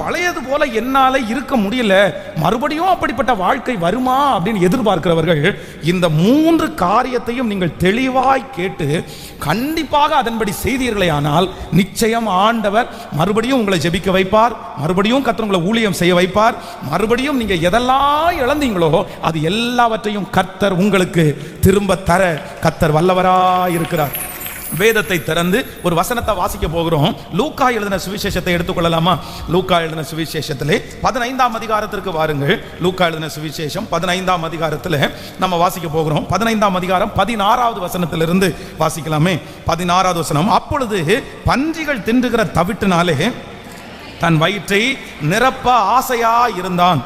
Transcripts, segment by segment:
பழையது போல என்னால இருக்க முடியல, மறுபடியும் அப்படிப்பட்ட வாழ்க்கை வருமா அப்படின்னு எதிர்பார்க்கிறவர்கள் இந்த 3 காரியத்தையும் நீங்கள் தெளிவாய் கேட்டு கண்டிப்பாக அதன்படி செய்தீர்களே ஆனால் நிச்சயம் ஆண்டவர் மறுபடியும் உங்களை ஜெபிக்க வைப்பார், மறுபடியும் கர்த்தர் உங்களை ஊழியம் செய்ய வைப்பார், மறுபடியும் நீங்க எதெல்லாம் இழந்தீங்களோ அது எல்லாவற்றையும் கர்த்தர் உங்களுக்கு திரும்ப தர கர்த்தர் வல்லவராய் இருக்கிறார். வேதத்தை திறந்து ஒரு வசனத்தை வாசிக்க போகிறோம். லூக்கா எழுதின சுவிசேஷத்தை எடுத்துக்கொள்ளலாமா? லூக்கா எழுதின சுவிசேஷத்திலே 15ஆம் அதிகாரத்திற்கு வாருங்கள். லூக்கா எழுதின சுவிசேஷம் 15ஆம் அதிகாரத்தில் நம்ம வாசிக்க போகிறோம். 15ஆம் அதிகாரம் 16வது வசனத்திலிருந்து வாசிக்கலாமே. 16வது வசனம். அப்பொழுது பன்றிகள் தின்றுகிற தவிட்டினாலே தன் வயிற்றை நிரப்ப ஆசையா இருந்தான்,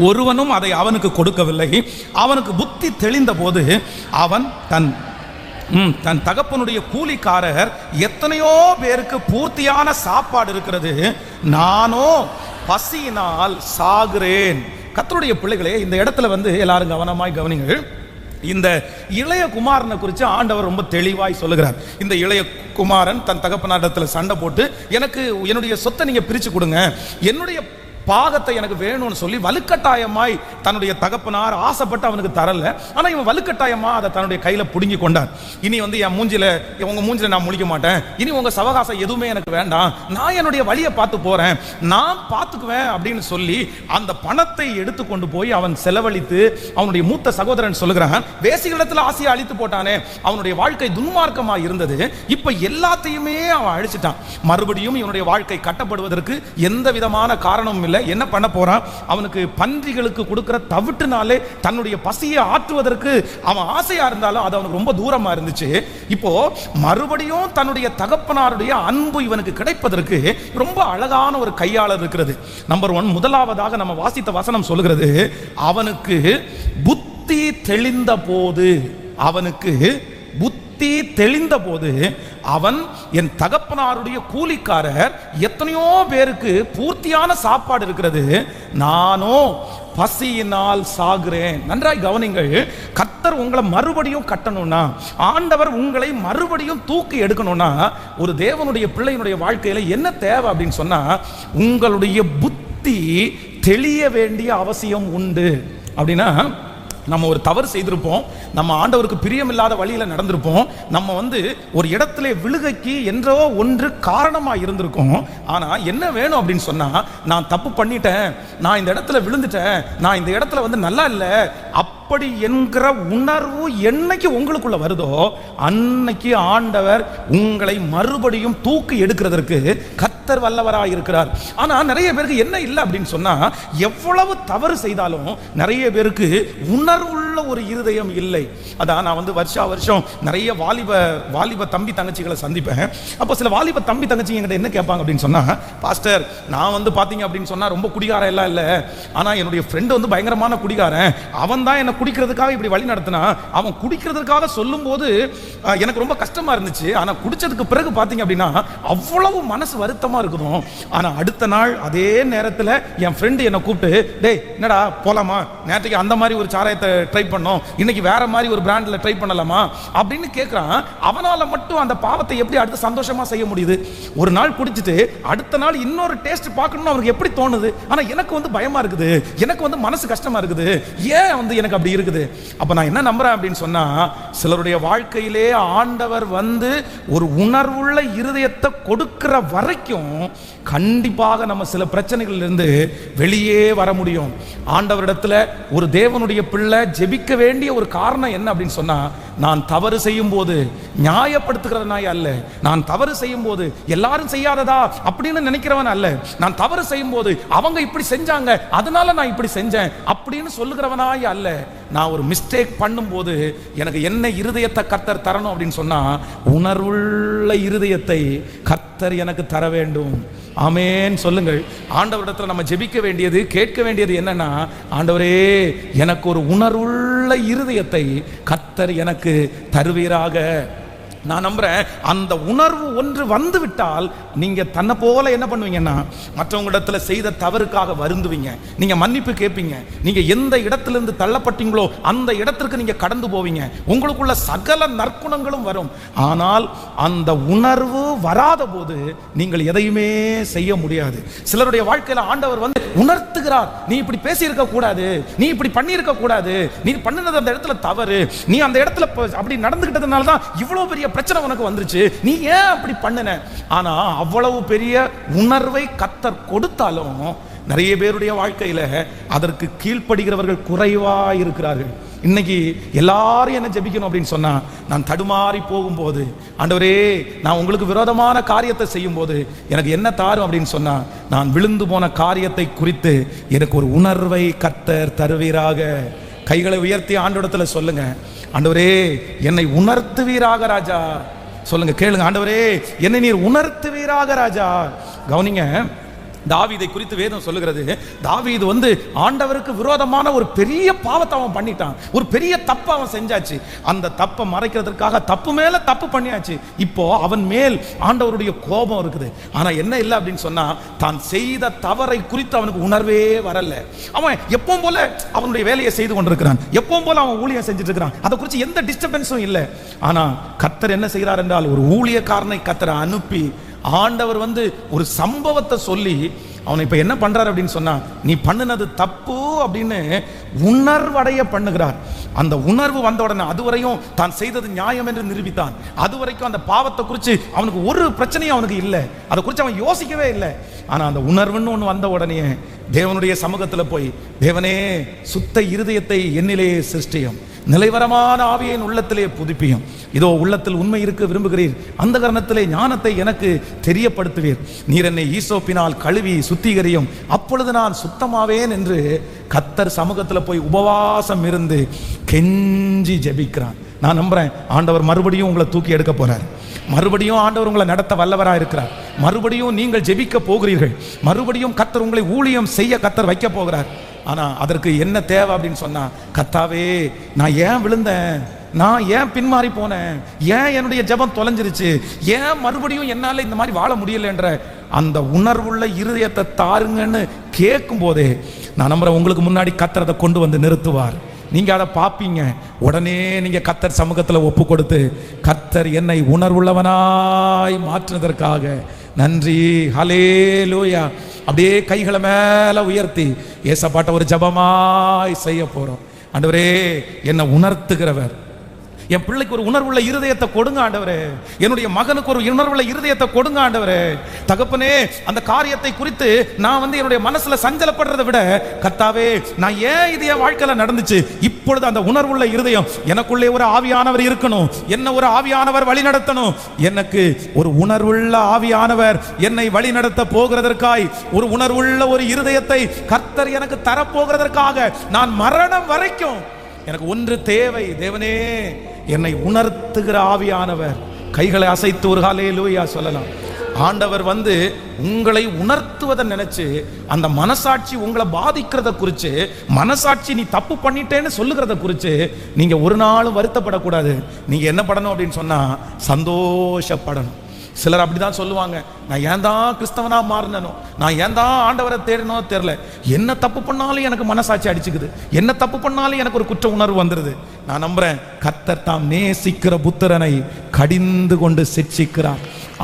ஒருவனும் அதை அவனுக்கு கொடுக்கவில்லை. அவனுக்கு புத்தி தெளிந்த போது அவன் தன் தகப்பனுடைய கூலிக்காரர் எத்தனையோ பேருக்கு பூர்த்தியான சாப்பாடு இருக்கிறது, நானோ பசியினால் சாகிறேன். கர்த்தருடைய பிள்ளைகளே, இந்த இடத்துல எல்லாரும் கவனமாய் கவனிங்கள். இந்த இளைய குமாரனை குறித்து ஆண்டவர் ரொம்ப தெளிவாய் சொல்லுகிறார். இந்த இளைய குமாரன் தன் தகப்பனாரிடத்தில் சண்டை போட்டு, எனக்கு என்னுடைய சொத்தை நீங்க பிரிச்சு கொடுங்க, என்னுடைய பாகத்தை எனக்கு வேணும்னு சொல்லி வலுக்கட்டாயமாய் தன்னுடைய தகப்பனார் ஆசைப்பட்டு அவனுக்கு தரல. ஆனா இவன் வலுக்கட்டாயமா அதை தன்னுடைய கையில புடுங்கி கொண்டார். இனி என் மூஞ்சில உங்க மூஞ்சில நான் முழிக்க மாட்டேன், இனி உங்க சவகாசம் எதுவுமே எனக்கு வேண்டாம், நான் என்னுடைய வழியை பார்த்து போறேன், நான் பார்த்துக்குவேன் அப்படின்னு சொல்லி அந்த பணத்தை எடுத்து கொண்டு போய் அவன் செலவழித்து அவனுடைய மூத்த சகோதரன் சொல்லுகிறான், வேசிகளிடத்தில் ஆசையை அழித்து போட்டானே, அவனுடைய வாழ்க்கை துன்மார்க்கமா இருந்தது, இப்ப எல்லாத்தையுமே அவன் அழிச்சிட்டான், மறுபடியும் இவனுடைய வாழ்க்கை கட்டப்படுவதற்கு எந்த விதமான காரணமும் இல்லை. என்ன பண்ண போறான்? அவனுக்கு பன்றிகளுக்கு கொடுக்கிற தவிட்டுனாலே தன்னுடைய பசியை ஆற்றுவதற்கு அவன் ஆசையா இருந்தாலும் அது அவனுக்கு ரொம்ப தூரமா இருந்துச்சு. இப்போ மறுபடியும் தன்னுடைய தகப்பனாருடைய அன்பு இவனுக்கு கிடைப்பதற்கு ரொம்ப அழகான ஒரு கையாளர் இருக்கிறது. நம்பர் 1, முதலாவதாக நம்ம வாசித்த வசனம் சொல்லுகிறது, அவனுக்கு புத்தி தெளிந்த போது, அவனுக்கு புத்தி தெளிந்த போது அவன், என் தகப்பனாருடைய கூலிக்காரர் எத்தனையோ பேருக்கு பூர்த்தியான சாப்பாடு இருக்கிறது, நானோ பசியினால் சாகிறேன். நன்றாய் கவனிங்கள். கர்த்தர் உங்களை மறுபடியும் கட்டணும்னா, ஆண்டவர் உங்களை மறுபடியும் தூக்கி எடுக்கணும்னா, ஒரு தேவனுடைய பிள்ளையினுடைய வாழ்க்கையில என்ன தேவை அப்படின்னு சொன்னா, உங்களுடைய புத்தி தெளிய வேண்டிய அவசியம் உண்டு. அப்படின்னா, நம்ம ஒரு தவறு செய்திருப்போம், நம்ம ஆண்டவருக்கு பிரியமில்லாத வழியில நடந்திருப்போம், நம்ம ஒரு இடத்துல விழுகைக்கு என்றோ ஒன்று காரணமா இருந்திருக்கும். ஆனா என்ன வேணும் அப்படின்னு சொன்னா, நான் தப்பு பண்ணிட்டேன், நான் இந்த இடத்துல விழுந்துட்டேன், நான் இந்த இடத்துல நல்லா இல்லை அப்படி என்கிற உணர்வு என்னைக்கு உங்களுக்குள்ள வருதோ அன்னைக்கு ஆண்டவர் உங்களை மறுபடியும் தூக்கி எடுக்கிறதற்கு கர்த்தர் வல்லவராக இருக்கிறார். ஆனா நிறைய பேருக்கு என்ன இல்லை அப்படின்னு சொன்னா, எவ்வளவு தவறு செய்தாலும் நிறைய பேருக்கு உணர்வுள்ள ஒரு இருதயம் இல்லை. அதான் நான் வருஷா வருஷம் நிறைய வாலிப தம்பி தங்கச்சிகளை சந்திப்பேன். அப்போ சில வாலிப தம்பி தங்கச்சி என்கிட்ட என்ன கேட்பாங்க அப்படின்னு சொன்னா, பாஸ்டர் நான் பாத்தீங்க அப்படின்னு சொன்னா ரொம்ப குடிகாரன் எல்லாம் இல்லை, ஆனா என்னுடைய ஃப்ரெண்டு பயங்கரமான குடிகாரன், அவன் தான் என்ன குடிக்கிறதுக்காக இப்படி வழி நடத்தினா, அவன் குடிக்கிறதுக்காக சொல்லும் போது எனக்கு ரொம்ப கஷ்டமா இருந்துச்சு, ஆனா குடிச்சதுக்கு பிறகு பாத்தீங்க அப்படின்னா அவ்வளவு மனசு வருத்தமா இருக்குதும். ஆனா அடுத்த நாள் அதே நேரத்தில் என் ஃப்ரெண்டு என்னை கூப்பிட்டு, டேய் என்னடா போலாமா, நேற்றுக்கு அந்த மாதிரி ஒரு சாராயத்தை ட்ரை பண்ணோம், இன்னைக்கு வேற மாதிரி ஒரு பிராண்ட்ல ட்ரை பண்ணலாமா அப்படின்னு கேட்கிறான். அவனால மட்டும் அந்த பாவத்தை எப்படி அடுத்து சந்தோஷமா செய்ய முடியுது? ஒரு நாள் குடிச்சிட்டு அடுத்த நாள் இன்னொரு டேஸ்ட் பார்க்கணும்னு அவருக்கு எப்படி தோணுது? ஆனா எனக்கு பயமா இருக்குது, எனக்கு மனசு கஷ்டமா இருக்குது, ஏன் எனக்கு அப்படி இருக்குது? அப்ப நான் என்ன நம்புறேன் அப்படின்னு சொன்னா, சிலருடைய வாழ்க்கையிலே ஆண்டவர் ஒரு உணர்வுள்ள இருதயத்தை கொடுக்கிற வரைக்கும் கண்டிப்பாக நம்ம சில பிரச்சனைகள் இருந்து வெளியே வர முடியும். ஆண்டவரிடத்துல ஒரு தேவனுடைய பிள்ளை ஜெபிக்க வேண்டிய ஒரு காரணம் என்ன அப்படின்னு சொன்னா, நான் தவறு செய்யும் போது நியாயப்படுத்துகிறவனாய் அல்ல, நான் தவறு செய்யும் போது எல்லாரும் செய்யாததா அப்படின்னு நினைக்கிறவன் அல்ல, நான் தவறு செய்யும் போது அவங்க இப்படி செஞ்சாங்க அதனால நான் இப்படி செஞ்சேன் அப்படின்னு சொல்லுகிறவனாய் அல்ல, நான் ஒரு மிஸ்டேக் பண்ணும்போது எனக்கு என்ன இருதயத்தை கர்த்தர் தரணும் அப்படின்னு சொன்னா, உணர்வுள்ள இருதயத்தை கர்த்தர் எனக்கு தர வேண்டும். ஆமென் சொல்லுங்கள். ஆண்டவரிடத்தில் நம்ம ஜெபிக்க வேண்டியது, கேட்க வேண்டியது என்னன்னா, ஆண்டவரே எனக்கு ஒரு உணர்வுள்ள இருதயத்தை கர்த்தர் எனக்கு தருவீராக. நான் நம்புறேன் அந்த உணர்வு ஒன்று வந்து விட்டால் நீங்க தன்னை போல என்ன பண்ணுவீங்கன்னா மற்றவங்களிடத்துல செய்த தவறுக்காக வருந்துவீங்க, நீங்க மன்னிப்பு கேட்பீங்க, நீங்க எந்த இடத்திலிருந்து தள்ளப்பட்டீங்களோ அந்த இடத்திற்கு நீங்க கடந்து போவீங்க, உங்களுக்குள்ள சகல நற்குணங்களும் வரும். ஆனால் அந்த உணர்வு வராத போது நீங்கள் எதையுமே செய்ய முடியாது. சிலருடைய வாழ்க்கையில ஆண்டவர் வந்து உணர்த்துகிறார், நீ இப்படி பேசி இருக்க கூடாது, நீ இப்படி பண்ணி இருக்க கூடாது, நீ பண்ணினது அந்த இடத்துல தவறு, நீ அந்த இடத்துல அப்படி நடந்துகிட்டதுனால தான் இவ்வளவு பெரிய பிரச்சனை உனக்கு வந்துருச்சு, நீ ஏன் அப்படி பண்ணுன. ஆனா அவ்வளவு பெரிய உணர்வை கர்த்தர் கொடுத்தாலும் நிறைய பேருடைய வாழ்க்கையில அதற்கு கீழ்ப்படுகிறவர்கள் குறைவா இருக்கிறார்கள். இன்னைக்கு எல்லாரும் என்ன ஜெபிக்கணும் அப்படின்னு சொன்னா, நான் தடுமாறி போகும்போது, ஆண்டவரே நான் உங்களுக்கு விரோதமான காரியத்தை செய்யும் போது எனக்கு என்ன தாரும் அப்படின்னு சொன்னா, நான் விழுந்து போன காரியத்தை குறித்து எனக்கு ஒரு உணர்வை கர்த்தர் தருவீராக. கைகளை உயர்த்தி ஆண்டவரிடத்துல சொல்லுங்க, ஆண்டவரே என்னை உணர்த்துவீராக ராஜா. சொல்லுங்க, கேளுங்க, ஆண்டவரே என்னை நீர் உணர்த்துவீராக ராஜா. கவனிங்க, தாவீதை குறித்து வேதம் சொல்லுகிறது, தாவீது வந்து ஆண்டவருக்கு விரோதமான ஒரு பெரிய பாவத்தை அவன் பண்ணிட்டான், ஒரு பெரிய தப்பை அவன் செஞ்சாச்சு. அந்த தப்பை மறைக்கிறதுக்காக தப்பு மேல தப்பு பண்ணியாச்சு. இப்போ அவன் மேல் ஆண்டவருடைய கோபம் இருக்குது. ஆனா என்ன இல்லை அப்படின்னு சொன்னா, தான் செய்த தவறை குறித்து அவனுக்கு உணர்வே வரல. அவன் எப்பவும் போல அவனுடைய வேலையை செய்து கொண்டிருக்கிறான், எப்பவும் போல அவன் ஊழியம் செஞ்சுட்டு இருக்கிறான், அதை குறித்து எந்த டிஸ்டர்பன்ஸும் இல்லை. ஆனா கர்த்தர் என்ன செய்கிறார் என்றால், ஒரு ஊழியக்காரனை கர்த்தரை அனுப்பி ஆண்டவர் வந்து ஒரு சம்பவத்தை சொல்லி அவனை இப்ப என்ன பண்றாரு அப்படின்னு சொன்னா, நீ பண்ணினது தப்பு அப்படின்னு உணர்வடைய பண்ணுகிறார். அந்த உணர்வு வந்த உடனே அதுவரையும் தான் செய்தது நியாயம் என்று நிரூபித்தான். அதுவரைக்கும் அந்த பாவத்தை குறித்து அவனுக்கு ஒரு பிரச்சனையும் அவனுக்கு இல்லை, அதை குறித்து அவன் யோசிக்கவே இல்லை. ஆனா அந்த உணர்வுன்னு ஒன்று வந்த உடனே தேவனுடைய சமூகத்தில் போய், தேவனே சுத்த இருதயத்தை என்னிலே சிருஷ்டியும், நிலைவரமான ஆவியின் உள்ளத்திலே புதுப்பியும், இதோ உள்ளத்தில் உண்மை இருக்க விரும்புகிறீர், அந்த காரணத்திலே ஞானத்தை எனக்கு தெரியப்படுத்துவீர், நீர் என்னை ஈசோப்பினால் கழுவி சுத்திகரியும், அப்பொழுது நான் சுத்தமாவேன் என்று கர்த்தர் சமூகத்தில் போய் உபவாசம் இருந்து கெஞ்சி ஜெபிக்கிறான். நான் நம்புறேன் ஆண்டவர் மறுபடியும் உங்களை தூக்கி எடுக்க போறார், மறுபடியும் ஆண்டவர் உங்களை நடத்த வல்லவராக இருக்கிறார், மறுபடியும் நீங்கள் ஜெபிக்க போகிறீர்கள், மறுபடியும் கர்த்தர் உங்களை ஊழியம் செய்ய கர்த்தர் வைக்க போகிறார். ஆனா அதற்கு என்ன தேவை அப்படின்னு சொன்னா, கர்த்தாவே நான் ஏன் விழுந்தேன், நான் ஏன் பின்மாறி போனேன், ஏன் என்னுடைய ஜெபம் தொலைஞ்சிருச்சு, ஏன் மறுபடியும் என்னால இந்த மாதிரி வாழ முடியல என்ற அந்த உணர்வுள்ள இருதயத்தை தாருங்கன்னு கேட்கும் போதே நான் நம்புறேன் உங்களுக்கு முன்னாடி கர்த்தர் அதை கொண்டு வந்து நிறுத்துவார். நீங்க அதை பார்ப்பீங்க. உடனே நீங்க கர்த்தர் சமூகத்தில் ஒப்பு கொடுத்து, கர்த்தர் என்னை உணர்வுள்ளவனாய் மாற்றுவதற்காக நன்றி, ஹல்லேலூயா. அப்படியே கைகளை மேல உயர்த்தி ஏசப்பாட்ட ஒரு ஜெபமாய் செய்ய போறோம். ஆண்டவரே என்னை உணர்த்துகிறவர், என் பிள்ளைக்கு ஒரு உணர்வுள்ள இருதயத்தை கொடுங்க ஆண்டவரே, என்னுடைய மகனுக்கு ஒரு உணர்வுள்ள இருதயத்தை கொடுங்க ஆண்டவரே. தகப்பனே அந்த காரியத்தை குறித்து நான் வந்து என்னுடைய மனசுல சஞ்சலப்படுறதை விட, கர்த்தாவே நான் ஏன் இது என் வாழ்க்கையில நடந்துச்சு, இப்பொழுது அந்த உணர்வுள்ள இருதயம் எனக்குள்ளே ஒரு ஆவியானவர் இருக்கணும், என்ன ஒரு ஆவியானவர் வழி நடத்தணும், எனக்கு ஒரு உணர்வுள்ள ஆவியானவர் என்னை வழி நடத்த போகிறதற்காய் ஒரு உணர்வுள்ள ஒரு இருதயத்தை கர்த்தர் எனக்கு தரப்போகிறதற்காக நான் மரணம் வரைக்கும் எனக்கு ஒன்று தேவை. தேவனே என்னை உணர்த்துகிற ஆவியானவர். கைகளை அசைத்து ஒரு ஹல்லேலூயா சொல்லலாம். ஆண்டவர் வந்து உங்களை உணர்த்துவதை நினைச்சு, அந்த மனசாட்சி உங்களை பாதிக்கிறத குறித்து, மனசாட்சி நீ தப்பு பண்ணிட்டேன்னு சொல்லுகிறத குறித்து நீங்க ஒரு நாளும் வருத்தப்படக்கூடாது. நீங்க என்ன படணும் அப்படின்னு சொன்னா, சந்தோஷப்படணும். சிலர் அப்படிதான் சொல்லுவாங்க, நான் ஏன் தான் கிறிஸ்தவனா மாறினோ, நான் ஏன் தான் ஆண்டவரை தேடினோ தெரியல, என்ன தப்பு பண்ணாலும் எனக்கு மனசாட்சி அடிச்சுக்குது, என்ன தப்பு பண்ணாலும் எனக்கு ஒரு குற்ற உணர்வு வந்துடுது. நான் நம்புறேன் கர்த்தர் தாம் நேசிக்கிற புத்திரனை கடிந்து கொண்டு சிட்சிக்கிறார்.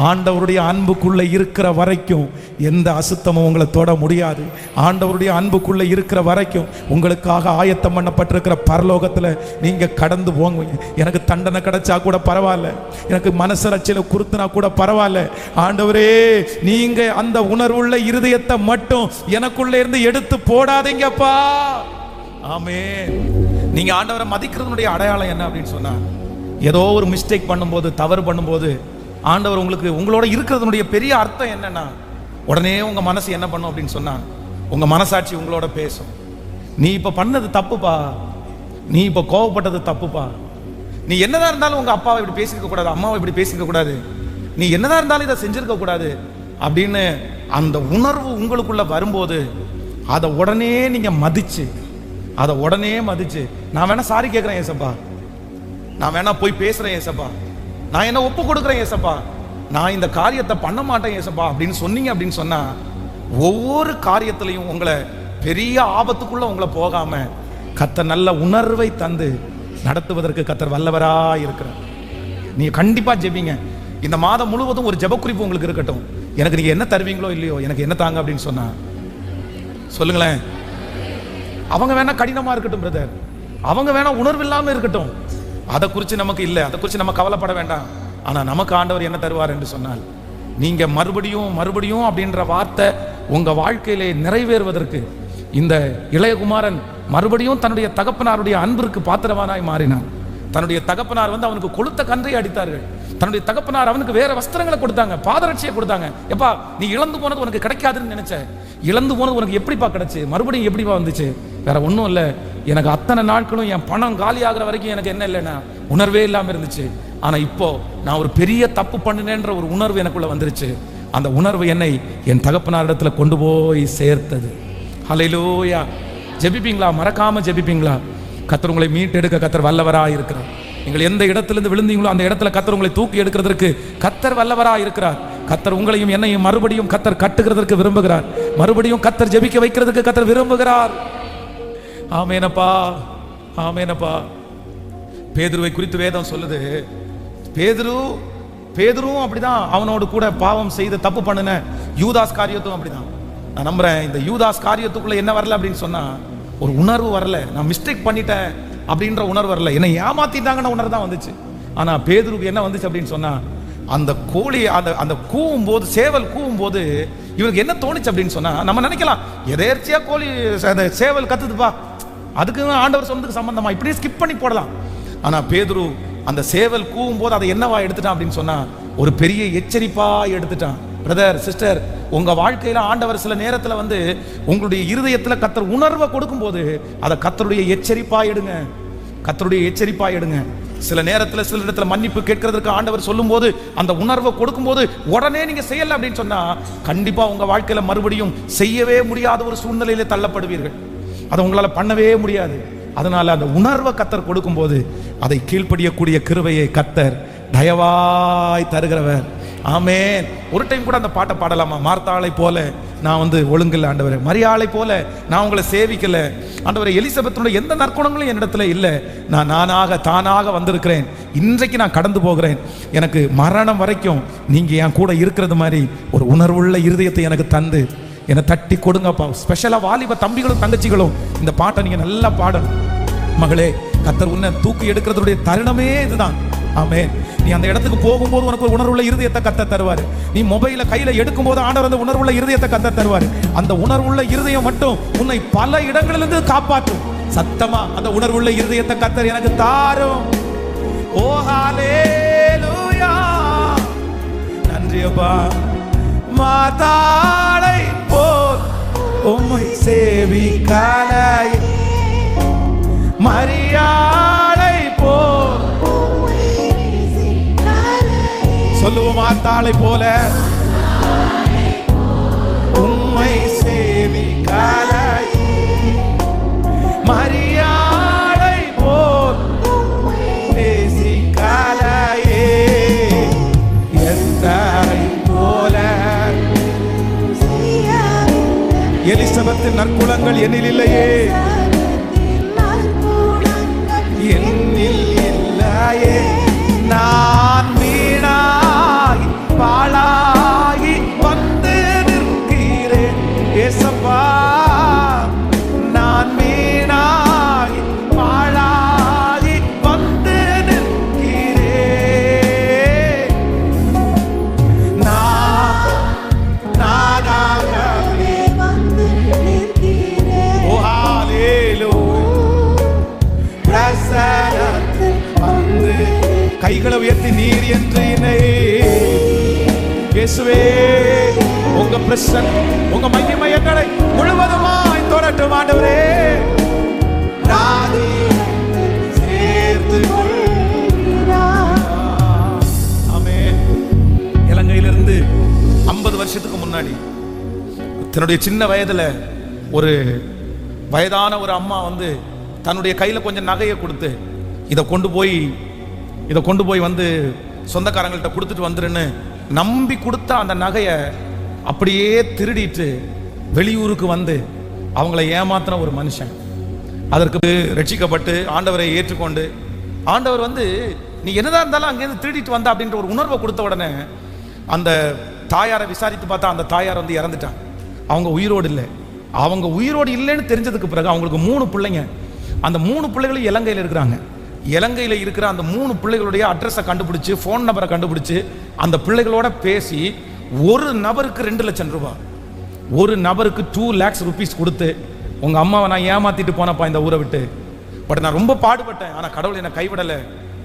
ஆண்டவருடைய அன்புக்குள்ள இருக்கிற வரைக்கும் எந்த அசுத்தமும் உங்களை தொட முடியாது. ஆண்டவருடைய அன்புக்குள்ள இருக்கிற வரைக்கும் உங்களுக்காக ஆயத்தம் பண்ணப்பட்டிருக்கிற பரலோகத்துல நீங்க கடந்து போங்க. எனக்கு தண்டனை கிடைச்சா கூட பரவாயில்ல, எனக்கு மனசரட்சியில குறுத்துனா கூட பரவாயில்ல, ஆண்டவரே நீங்க அந்த உணர்வுள்ள இருதயத்தை மட்டும் எனக்குள்ள இருந்து எடுத்து போடாதீங்கப்பா. ஆமென். நீங்க ஆண்டவரை மதிக்கிறதுனுடைய அடையாளம் என்ன அப்படின்னு சொன்னா, ஏதோ ஒரு மிஸ்டேக் பண்ணும்போது, தவறு பண்ணும்போது ஆண்டவர் உங்களுக்கு உங்களோட இருக்கிறதுனுடைய பெரிய அர்த்தம் என்னன்னா, உடனே உங்க மனசு என்ன பண்ணும் அப்படின்னு சொன்னா, உங்க மனசாட்சி உங்களோட பேசும். நீ இப்ப பண்ணது தப்புப்பா, நீ இப்ப கோவப்பட்டது தப்புப்பா, நீ என்னதான் இருந்தாலும் உங்க அப்பாவை இப்படி பேசியிருக்க கூடாது, அம்மாவை இப்படி பேசியிருக்க கூடாது, நீ என்னதான் இருந்தாலும் இதை செஞ்சிருக்க கூடாது அப்படின்னு அந்த உணர்வு உங்களுக்குள்ள வரும்போது அதை உடனே நீங்க மதிச்சு, அதை உடனே மதிச்சு, நான் வேணா சாரி கேட்கிறேன் ஏசப்பா, நான் வேணா போய் பேசுறேன் ஏசப்பா, நான் என்ன ஒப்பு கொடுக்குறேன் ஏசப்பா, நான் இந்த காரியத்தை பண்ண மாட்டேன் ஏசப்பா அப்படின்னு சொன்னீங்க அப்படின்னு சொன்னா, ஒவ்வொரு காரியத்திலையும் உங்களை பெரிய ஆபத்துக்குள்ள உங்களை போகாம கர்த்தர் நல்ல உணர்வை தந்து நடத்துவதற்கு கர்த்தர் வல்லவராய் இருக்கிறார். நீங்க கண்டிப்பா ஜெபிங்க. இந்த மாதம் முழுவதும் ஒரு ஜெபக்குறிப்பு உங்களுக்கு இருக்கட்டும். எனக்கு நீங்க என்ன தருவீங்களோ இல்லையோ, எனக்கு என்ன தாங்க அப்படின்னு சொன்னா சொல்லுங்களேன். அவங்க வேணா கடினமா இருக்கட்டும் பிரதர், அவங்க வேணா உணர்வு இல்லாம இருக்கட்டும், அதை குறித்து நமக்கு இல்லை, அதை குறித்து நம்ம கவலைப்பட வேண்டாம். ஆனா நமக்கு ஆண்டவர் என்ன தருவார் என்று சொன்னால், நீங்க மறுபடியும் மறுபடியும் அப்படின்ற வார்த்தை உங்க வாழ்க்கையிலே நிறைவேறுவதற்கு இந்த இளையகுமாரன் மறுபடியும் தன்னுடைய தகப்பனாருடைய அன்பிற்கு பாத்திரவானாய் மாறினான். தன்னுடைய தகப்பனார் வந்து அவனுக்கு கொளுத்த கன்றை அடித்தார்கள். தன்னுடைய தகப்பனார் அவனுக்கு வேற வஸ்திரங்களை கொடுத்தாங்க, பாதரட்சியை கொடுத்தாங்க. எப்பா நீ இழந்து போனது உனக்கு கிடைக்காதுன்னு நினைச்ச, இழந்து போனது உனக்கு எப்படிப்பா கிடைச்சு, மறுபடியும் எப்படிப்பா வந்துச்சு? வேற ஒன்றும் இல்லை, எனக்கு அத்தனை நாட்களும் என் பணம் காலி ஆகிற வரைக்கும் எனக்கு என்ன இல்லைன்னா உணர்வே இல்லாமல் இருந்துச்சு. ஆனால் இப்போ நான் ஒரு பெரிய தப்பு பண்ணினேன்ற ஒரு உணர்வு எனக்குள்ள வந்துருச்சு. அந்த உணர்வு என்னை என் தகப்பனாரிடத்துல கொண்டு போய் சேர்த்தது. ஹல்லேலூயா. ஜெபிப்பீங்களா? மறக்காம ஜெபிப்பீங்களா? கர்த்தர் உங்களை மீட்டெடுக்க கர்த்தர் வல்லவராய் இருக்கிறார். நீங்கள் எந்த இடத்திலிருந்து விழுந்தீங்களோ அந்த இடத்துல கர்த்தர் உங்களை தூக்கி எடுக்கிறதற்கு கர்த்தர் வல்லவராய் இருக்கிறார். கர்த்தர் உங்களையும் என்னையும் மறுபடியும் கர்த்தர் கட்டுகிறதற்கு விரும்புகிறார். மறுபடியும் கர்த்தர் ஜெபிக்க வைக்கிறதுக்கு கர்த்தர் விரும்புகிறார். ஆமேனப்பா, ஆமேனப்பா. பேதுருவை குறித்து வேதம் சொல்லுது, பேதுருவும் அப்படிதான் அவனோடு கூட பாவம் செய்து தப்பு பண்ணின யூதாஸ் காரியத்தும் அப்படிதான். நான் நம்புறேன் இந்த யூதாஸ் காரியத்துக்குள்ள என்ன வரல அப்படின்னு சொன்னா, ஒரு உணர்வு வரல, நான் மிஸ்டேக் பண்ணிட்டேன் அப்படின்ற உணர்வு வரல, என்னை ஏமாத்திட்டாங்கன்னு உணர்வு தான் வந்துச்சு. ஆனா பேதுருக்கு என்ன வந்துச்சு அப்படின்னு சொன்னா, அந்த கோழி அந்த கூவும் போது, சேவல் கூவும் போது இவருக்கு என்ன தோணுச்சு அப்படின்னு சொன்னா, நம்ம நினைக்கலாம் எதேர்ச்சியா கோழி சேவல் கத்துதுப்பா, அதுக்கு ஆண்டவர் சொன்னதுக்கு சம்பந்தமா இப்படியே ஸ்கிப் பண்ணி போடலாம். ஆனா பேதுரு அந்த சேவல் கூவும் போது அதை என்னவா எடுத்துட்டான் அப்படின்னு சொன்னா, ஒரு பெரிய எச்சரிப்பா எடுத்துட்டான். பிரதர் சிஸ்டர், உங்க வாழ்க்கையில ஆண்டவர் சில நேரத்துல வந்து உங்களுடைய இருதயத்துல கர்த்தர் உணர்வை கொடுக்கும் போது அதை கர்த்தருடைய எச்சரிப்பா எடுங்க, கர்த்தருடைய எச்சரிப்பா எடுங்க. சில நேரத்துல சில இடத்துல மன்னிப்பு கேட்கறதுக்கு ஆண்டவர் சொல்லும் போது அந்த உணர்வை கொடுக்கும் போது உடனே நீங்க செய்யல அப்படின்னு சொன்னா, கண்டிப்பா உங்க வாழ்க்கையில மறுபடியும் செய்யவே முடியாத ஒரு சூழ்நிலையில தள்ளப்படுவீர்கள். அதை உங்களால பண்ணவே முடியாது. அதனால அந்த உணர்வை கர்த்தர் கொடுக்கும் போது அதை கீழ்ப்படியக்கூடிய கிருபையை கர்த்தர் தயவாய் தருகிறவர். ஆமென். ஒரு டைம் கூட அந்த பாட்டை பாடலாமா? மார்த்தாளை போல நான் வந்து ஒழுங்கில்லை ஆண்டவரே, மரியாளை போல நான் உங்களை சேவிக்கல ஆண்டவரே, எலிசபெத்தினுடைய எந்த நற்குணங்களும் என்னிடத்துல இல்லை, நானாக தானாக வந்திருக்கிறேன், இன்றைக்கு நான் கடந்து போகிறேன், எனக்கு மரணம் வரைக்கும் நீங்க என் கூட இருக்கிறது மாதிரி ஒரு உணர்வுள்ள இருதயத்தை எனக்கு தந்து என்னை தட்டி கொடுங்கப்பா. ஸ்பெஷலா வாலிப தம்பிகளும் தங்கச்சிகளும் இந்த பாட்டை நீங்க நல்லா பாடணும். மகளே, கர்த்தர் உன்னை தூக்கி எடுக்கிறதுடைய தருணமே இதுதான். ஆமென். நீ அந்த இடத்துக்கு போகும்போது உனக்கு ஒரு உணர்வுள்ள இருதயத்தை கர்த்தர் தருவார். நீ மொபைலை கையில எடுக்கும் போது ஆண்டவர் அந்த உணர்வுள்ள இருதயத்தை கர்த்தர் தருவார். அந்த உணர்வுள்ள இருதயம் மட்டும் உன்னை பல இடங்களிலிருந்து காப்பாற்றும். சத்தமா அந்த உணர்வுள்ள இருதயத்தை கர்த்தர் எனக்கு தாரும். ஓ ஹல்லேலூயா. நன்றி அப்பா. மாதாளை போல் உம்மை சேவிக்கலை, மரியாளை போல் சொல்லுவோம், மாதாளை போல உம்மை சேவிக்கலை, மரியாளை போல் நேசிக்கலையே, எஸ்தரை போல. எலிசபெத்தின் நற்குணங்கள் என்னில் இல்லையே, என்னில் இல்லையே, நான் வீணாய் பாழாகி வந்து நிற்கிறேன் ஏசப்பா, நான் வீணாய் பாழாகி வந்து நிற்கிறேன், நானாகவே வந்து நிற்கிறேன். ஓ ஹல்லேலூயா. வந்து கைகளை உயர்த்தி நீர் என்று இயேசுவே, உங்க பிரசன் உங்க மகிமை எங்களை முழுவதுமாய் தொடட்டும் ஆண்டவரே. சேர்த்து ஆமென். இலங்கையிலிருந்து 50 வருஷத்துக்கு முன்னாடி தன்னுடைய சின்ன வயதுல ஒரு வயதான ஒரு அம்மா வந்து தன்னுடைய கையில கொஞ்சம் நகையை கொடுத்து இதை கொண்டு போய் வந்து சொந்தக்காரங்கள்ட்ட கொடுத்துட்டு வந்துருன்னு நம்பி கொடுத்த அந்த நகையை அப்படியே திருடிட்டு வெளியூருக்கு வந்து அவங்கள ஏமாத்தின ஒரு மனுஷன். அதற்கு ரட்சிக்கப்பட்டு ஆண்டவரை ஏற்றுக்கொண்டு ஆண்டவர் நீ என்னதான் இருந்தாலும் அங்கேருந்து திருடிட்டு வந்தா அப்படின்ற ஒரு உணர்வை கொடுத்த உடனே அந்த தாயாரை விசாரித்து பார்த்தா அந்த தாயார் இறந்துட்டாங்க. அவங்க உயிரோடு இல்லை. அவங்க உயிரோடு இல்லைன்னு தெரிஞ்சதுக்கு பிறகு அவங்களுக்கு 3 பிள்ளைங்க. அந்த 3 பிள்ளைகளும் இலங்கையில் இருக்கிறாங்க. இலங்கையில் இருக்கிற அந்த 3 பிள்ளைகளுடைய அட்ரஸை கண்டுபிடிச்சு, ஃபோன் நம்பரை கண்டுபிடிச்சு, அந்த பிள்ளைகளோட பேசி ஒரு நபருக்கு 2 லட்சம் ரூபாய், ஒரு நபருக்கு 2 lakhs rupees கொடுத்து, உங்கள் அம்மாவை நான் ஏமாத்திட்டு போனப்பா இந்த ஊரை விட்டு, பட் நான் ரொம்ப பாடுபட்டேன், ஆனால் கடவுள் என்னை கைவிடலை,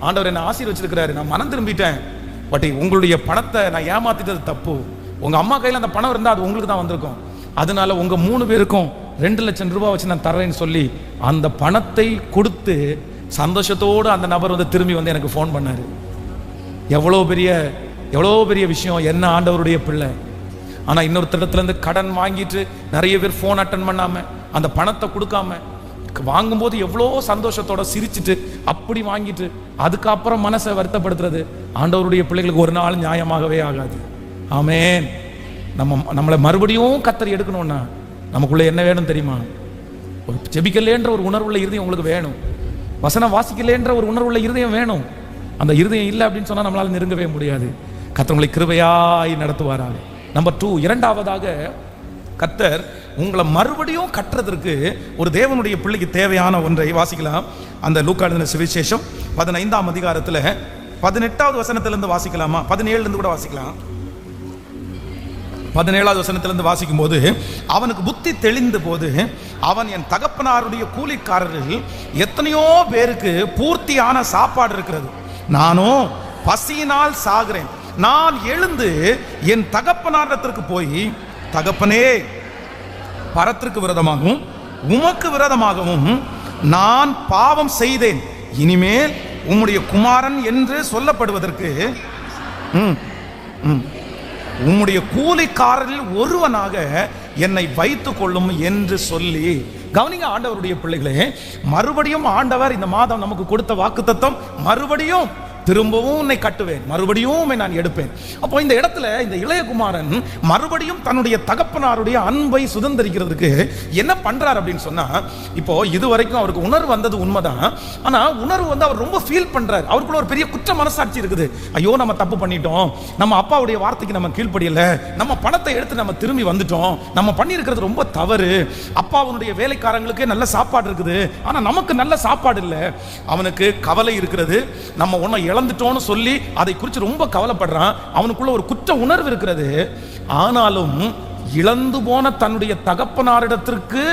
ஆண்டவர் என்னை ஆசீர்வச்சிருக்கிறாரு, நான் மனம் திரும்பிட்டேன், பட் உங்களுடைய பணத்தை நான் ஏமாத்திட்டது தப்பு, உங்கள் அம்மா கையில் அந்த பணம் இருந்தால் அது உங்களுக்கு தான் வந்திருக்கும், அதனால உங்கள் 3 பேருக்கும் 2 லட்சம் ரூபாய் வச்சு நான் தர்றேன்னு சொல்லி அந்த பணத்தை கொடுத்து சந்தோஷத்தோடு அந்த நபர் திரும்பி எனக்கு ஃபோன் பண்ணார். எவ்வளோ பெரிய விஷயம். என்ன ஆண்டவருடைய பிள்ளை. ஆனால் இன்னொருத்தரிடத்துலேருந்து கடன் வாங்கிட்டு நிறைய பேர் ஃபோன் அட்டன் பண்ணாமல் அந்த பணத்தை கொடுக்காம வாங்கும்போது எவ்வளோ சந்தோஷத்தோட சிரிச்சுட்டு அப்படி வாங்கிட்டு அதுக்கப்புறம் மனசை வருத்தப்படுத்துறது ஆண்டவருடைய பிள்ளைகளுக்கு ஒரு நாள் நியாயமாகவே ஆகாது. ஆமென். நம்மளை மறுபடியும் கத்தர் எடுக்கணும்னா நமக்குள்ள என்ன வேணும் தெரியுமா? ஒரு ஜெபிக்கலேன்ற ஒரு உணர்வுள்ள இருதயம் உங்களுக்கு வேணும். வசனம் வாசிக்கலேன்ற ஒரு உணர்வுள்ள இருதயம் வேணும். அந்த இருதயம் இல்லை அப்படின்னு சொன்னால் நம்மளால நெருங்கவே முடியாது. கர்த்தர் உங்களை கிருபையாய் நடத்துவாராக. நம்பர் 2, இரண்டாவதாக கர்த்தர் உங்களை மறுபடியும் கட்டுறதற்கு ஒரு தேவனுடைய பிள்ளைக்கு தேவையான ஒன்றை வாசிக்கலாம். அந்த லூக்கா எழுதின சுவிசேஷம் 15ஆம் அதிகாரத்தில் 18வது வசனத்திலிருந்து வாசிக்கலாமா? 17லேருந்து கூட வாசிக்கலாம். 17வது வசனத்திலிருந்து வாசிக்கும் போது, அவனுக்கு புத்தி தெளிந்த போது அவன் என் தகப்பனாருடைய கூலிக்காரர்கள் எத்தனையோ பேருக்கு பூர்த்தியான சாப்பாடு இருக்கிறது, நானோ பசியினால் சாகிறேன், நான் எழுந்து என் தகப்பனாரிடத்திற்கு போய், தகப்பனே, பரத்திற்கு விரோதமாகவும் உமக்கு விரோதமாகவும் நான் பாவம் செய்தேன், இனிமேல் உம்முடைய குமாரன் என்று சொல்லப்படுவதற்கு உம்முடைய கூலிக்காரரில் ஒருவனாக என்னை வைத்துக் கொள்ளும் என்று சொல்லி. கவனிங்க ஆண்டவருடைய பிள்ளைகளே, மறுபடியும் ஆண்டவர் இந்த மாதம் நமக்கு கொடுத்த வாக்குத்தத்தம், மறுபடியும் திரும்பவும் உன்னை கட்டுவேன், மறுபடியும் உன்னை நான் எடுப்பேன். அப்போ இந்த இடத்துல இந்த இளையகுமாரன் மறுபடியும் தன்னுடைய தகப்பனாருடைய அன்பை சுதந்திரிக்கிறதுக்கு என்ன பண்றார் அப்படின்னு சொன்னா, இப்போ இதுவரைக்கும் அவருக்கு உணர்வு வந்தது உண்மைதான், ஆனா உணர்வு அவர் ரொம்ப ஃபீல் பண்றார். அவருக்குள்ள ஒரு பெரிய குற்ற மனசாட்சி இருக்குது. ஐயோ நம்ம தப்பு பண்ணிட்டோம், நம்ம அப்பாவுடைய வார்த்தைக்கு நம்ம கீழ்ப்படியல, நம்ம பணத்தை எடுத்து நம்ம திரும்பி வந்துட்டோம், நம்ம பண்ணியிருக்கிறது ரொம்ப தவறு, அப்பாவுடைய வேலைக்காரங்களுக்கு நல்ல சாப்பாடு இருக்குது ஆனா நமக்கு நல்ல சாப்பாடு இல்லை, அவனுக்கு கவலை இருக்கிறது, நம்ம ஒன்னும் இழந்துட்டோன்னு சொல்லி அதை குறித்து ரொம்ப கவலைப்படுறான். அவனுக்குள்ள ஒரு குற்ற உணர்வு இருக்கிறது. ஆனாலும் இழந்து போன தன்னுடைய தகப்பனாரிடத்திற்கு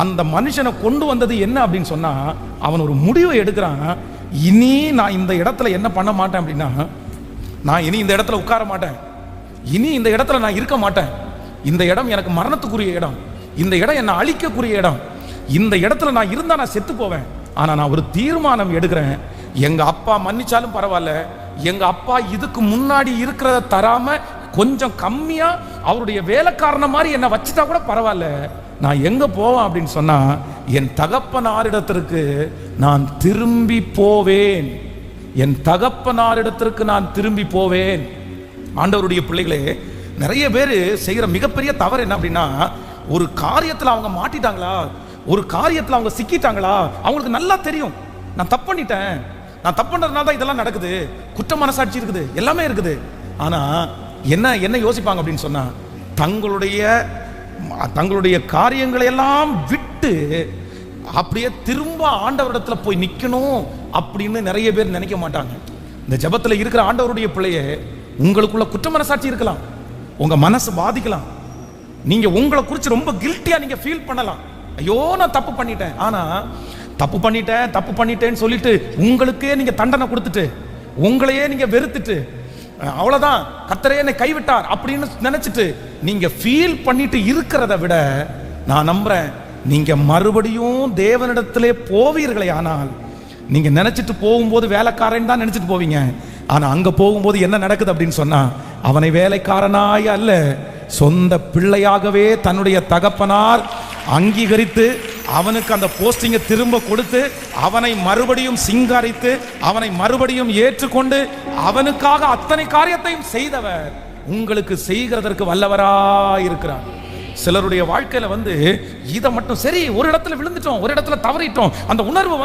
அந்த மனுஷனை கொண்டு வந்தது என்ன அப்படின்னு சொன்னா, அவன் ஒரு முடிவை எடுக்கிறான். இனி நான் இந்த இடத்துல என்ன பண்ண மாட்டேன் அப்படின்னா, நான் இனி இந்த இடத்துல உட்கார மாட்டேன், இனி இந்த இடத்துல நான் இருக்க மாட்டேன், இந்த இடம் எனக்கு மரணத்துக்குரிய இடம், இந்த இடம் என்னை அழிக்கக்கூடிய இடம், இந்த இடத்துல நான் இருந்தா நான் செத்து போவேன். ஆனா நான் ஒரு தீர்மானம் எடுக்கிறேன், எங்க அப்பா மன்னிச்சாலும் பரவாயில்ல, எங்க அப்பா இதுக்கு முன்னாடி இருக்கிறத தராம கொஞ்சம் கம்மியா அவருடைய வேலைக்காரன மாதிரி என்ன வச்சுட்டா கூட பரவாயில்ல, நான் எங்க போவேன் அப்படின்னு சொன்னா, என் தகப்பனாரிடத்திற்கு நான் திரும்பி போவேன், என் தகப்பனாரிடத்திற்கு நான் திரும்பி போவேன். ஆண்டவருடைய பிள்ளைகளே, நிறைய பேர் செய்கிற மிகப்பெரிய தவறு என்ன அப்படின்னா, ஒரு காரியத்தில் அவங்க மாட்டிட்டாங்களா, ஒரு காரியத்தில் அவங்க சிக்கிட்டாங்களா, அவங்களுக்கு நல்லா தெரியும் நான் தப்பு பண்ணிட்டேன், நான் தப்பு பண்றதுனால தான் இதெல்லாம் நடக்குது, குற்ற மனசாட்சி இருக்குது, எல்லாமே இருக்குது. ஆனா என்ன யோசிப்பாங்க அப்படின்னு சொன்னா, தங்களுடைய காரியங்களை எல்லாம் விட்டு அப்படியே திரும்ப ஆண்டவரிடத்துல போய் நிக்கணும் அப்படின்னு நிறைய பேர் நினைக்க மாட்டாங்க. இந்த ஜெபத்துல இருக்கிற ஆண்டவருடைய பிள்ளையே, உங்களுக்குள்ள குற்ற மனசாட்சி இருக்கலாம், உங்க மனசு பாதிக்கலாம், நீங்க உங்களை குறித்து ரொம்ப கில்ட்டியா நீங்க ஃபீல் பண்ணலாம், ஐயோ நான் தப்பு பண்ணிட்டேன். ஆனா தப்பு பண்ணிட்டேன்னு சொல்லிட்டு உங்களுக்கே நீங்க தண்டனை கொடுத்துட்டு உங்களையே நீங்க வெறுத்துட்டு, அவ்வளவுதான் கர்த்தரே என்னை கைவிட்டார் அப்படின்னு நினைச்சிட்டு நீங்க ஃபீல் பண்ணிட்டு இருக்கிறத விட, நான் நம்புறேன் நீங்க மறுபடியும் தேவனிடத்திலே போவீர்களே ஆனால், நீங்க நினைச்சிட்டு போகும்போது வேலைக்காரன் தான் நினைச்சிட்டு போவீங்க, ஆனா அங்க போகும்போது என்ன நடக்குது அப்படின்னு சொன்னா, அவனை வேலைக்காரனாய் அல்ல சொந்த பிள்ளையாகவே தன்னுடைய தகப்பனார் அங்கீகரித்து அவனுக்கு அந்த போஸ்டிங்கை திரும்ப கொடுத்து அவனை மறுபடியும் சிங்காரித்து அவனை மறுபடியும் ஏற்றுக்கொண்டு அவனுக்காக அத்தனை காரியத்தையும் செய்தவர் உங்களுக்கு செய்கிறதற்கு வல்லவராயிருக்கிறார். சிலருடைய வாழ்க்கையில இதை மட்டும் சரி, ஒரு இடத்துல விழுந்துட்டோம், ஒரு இடத்துல தவறிட்டோம், அந்த உணர்வு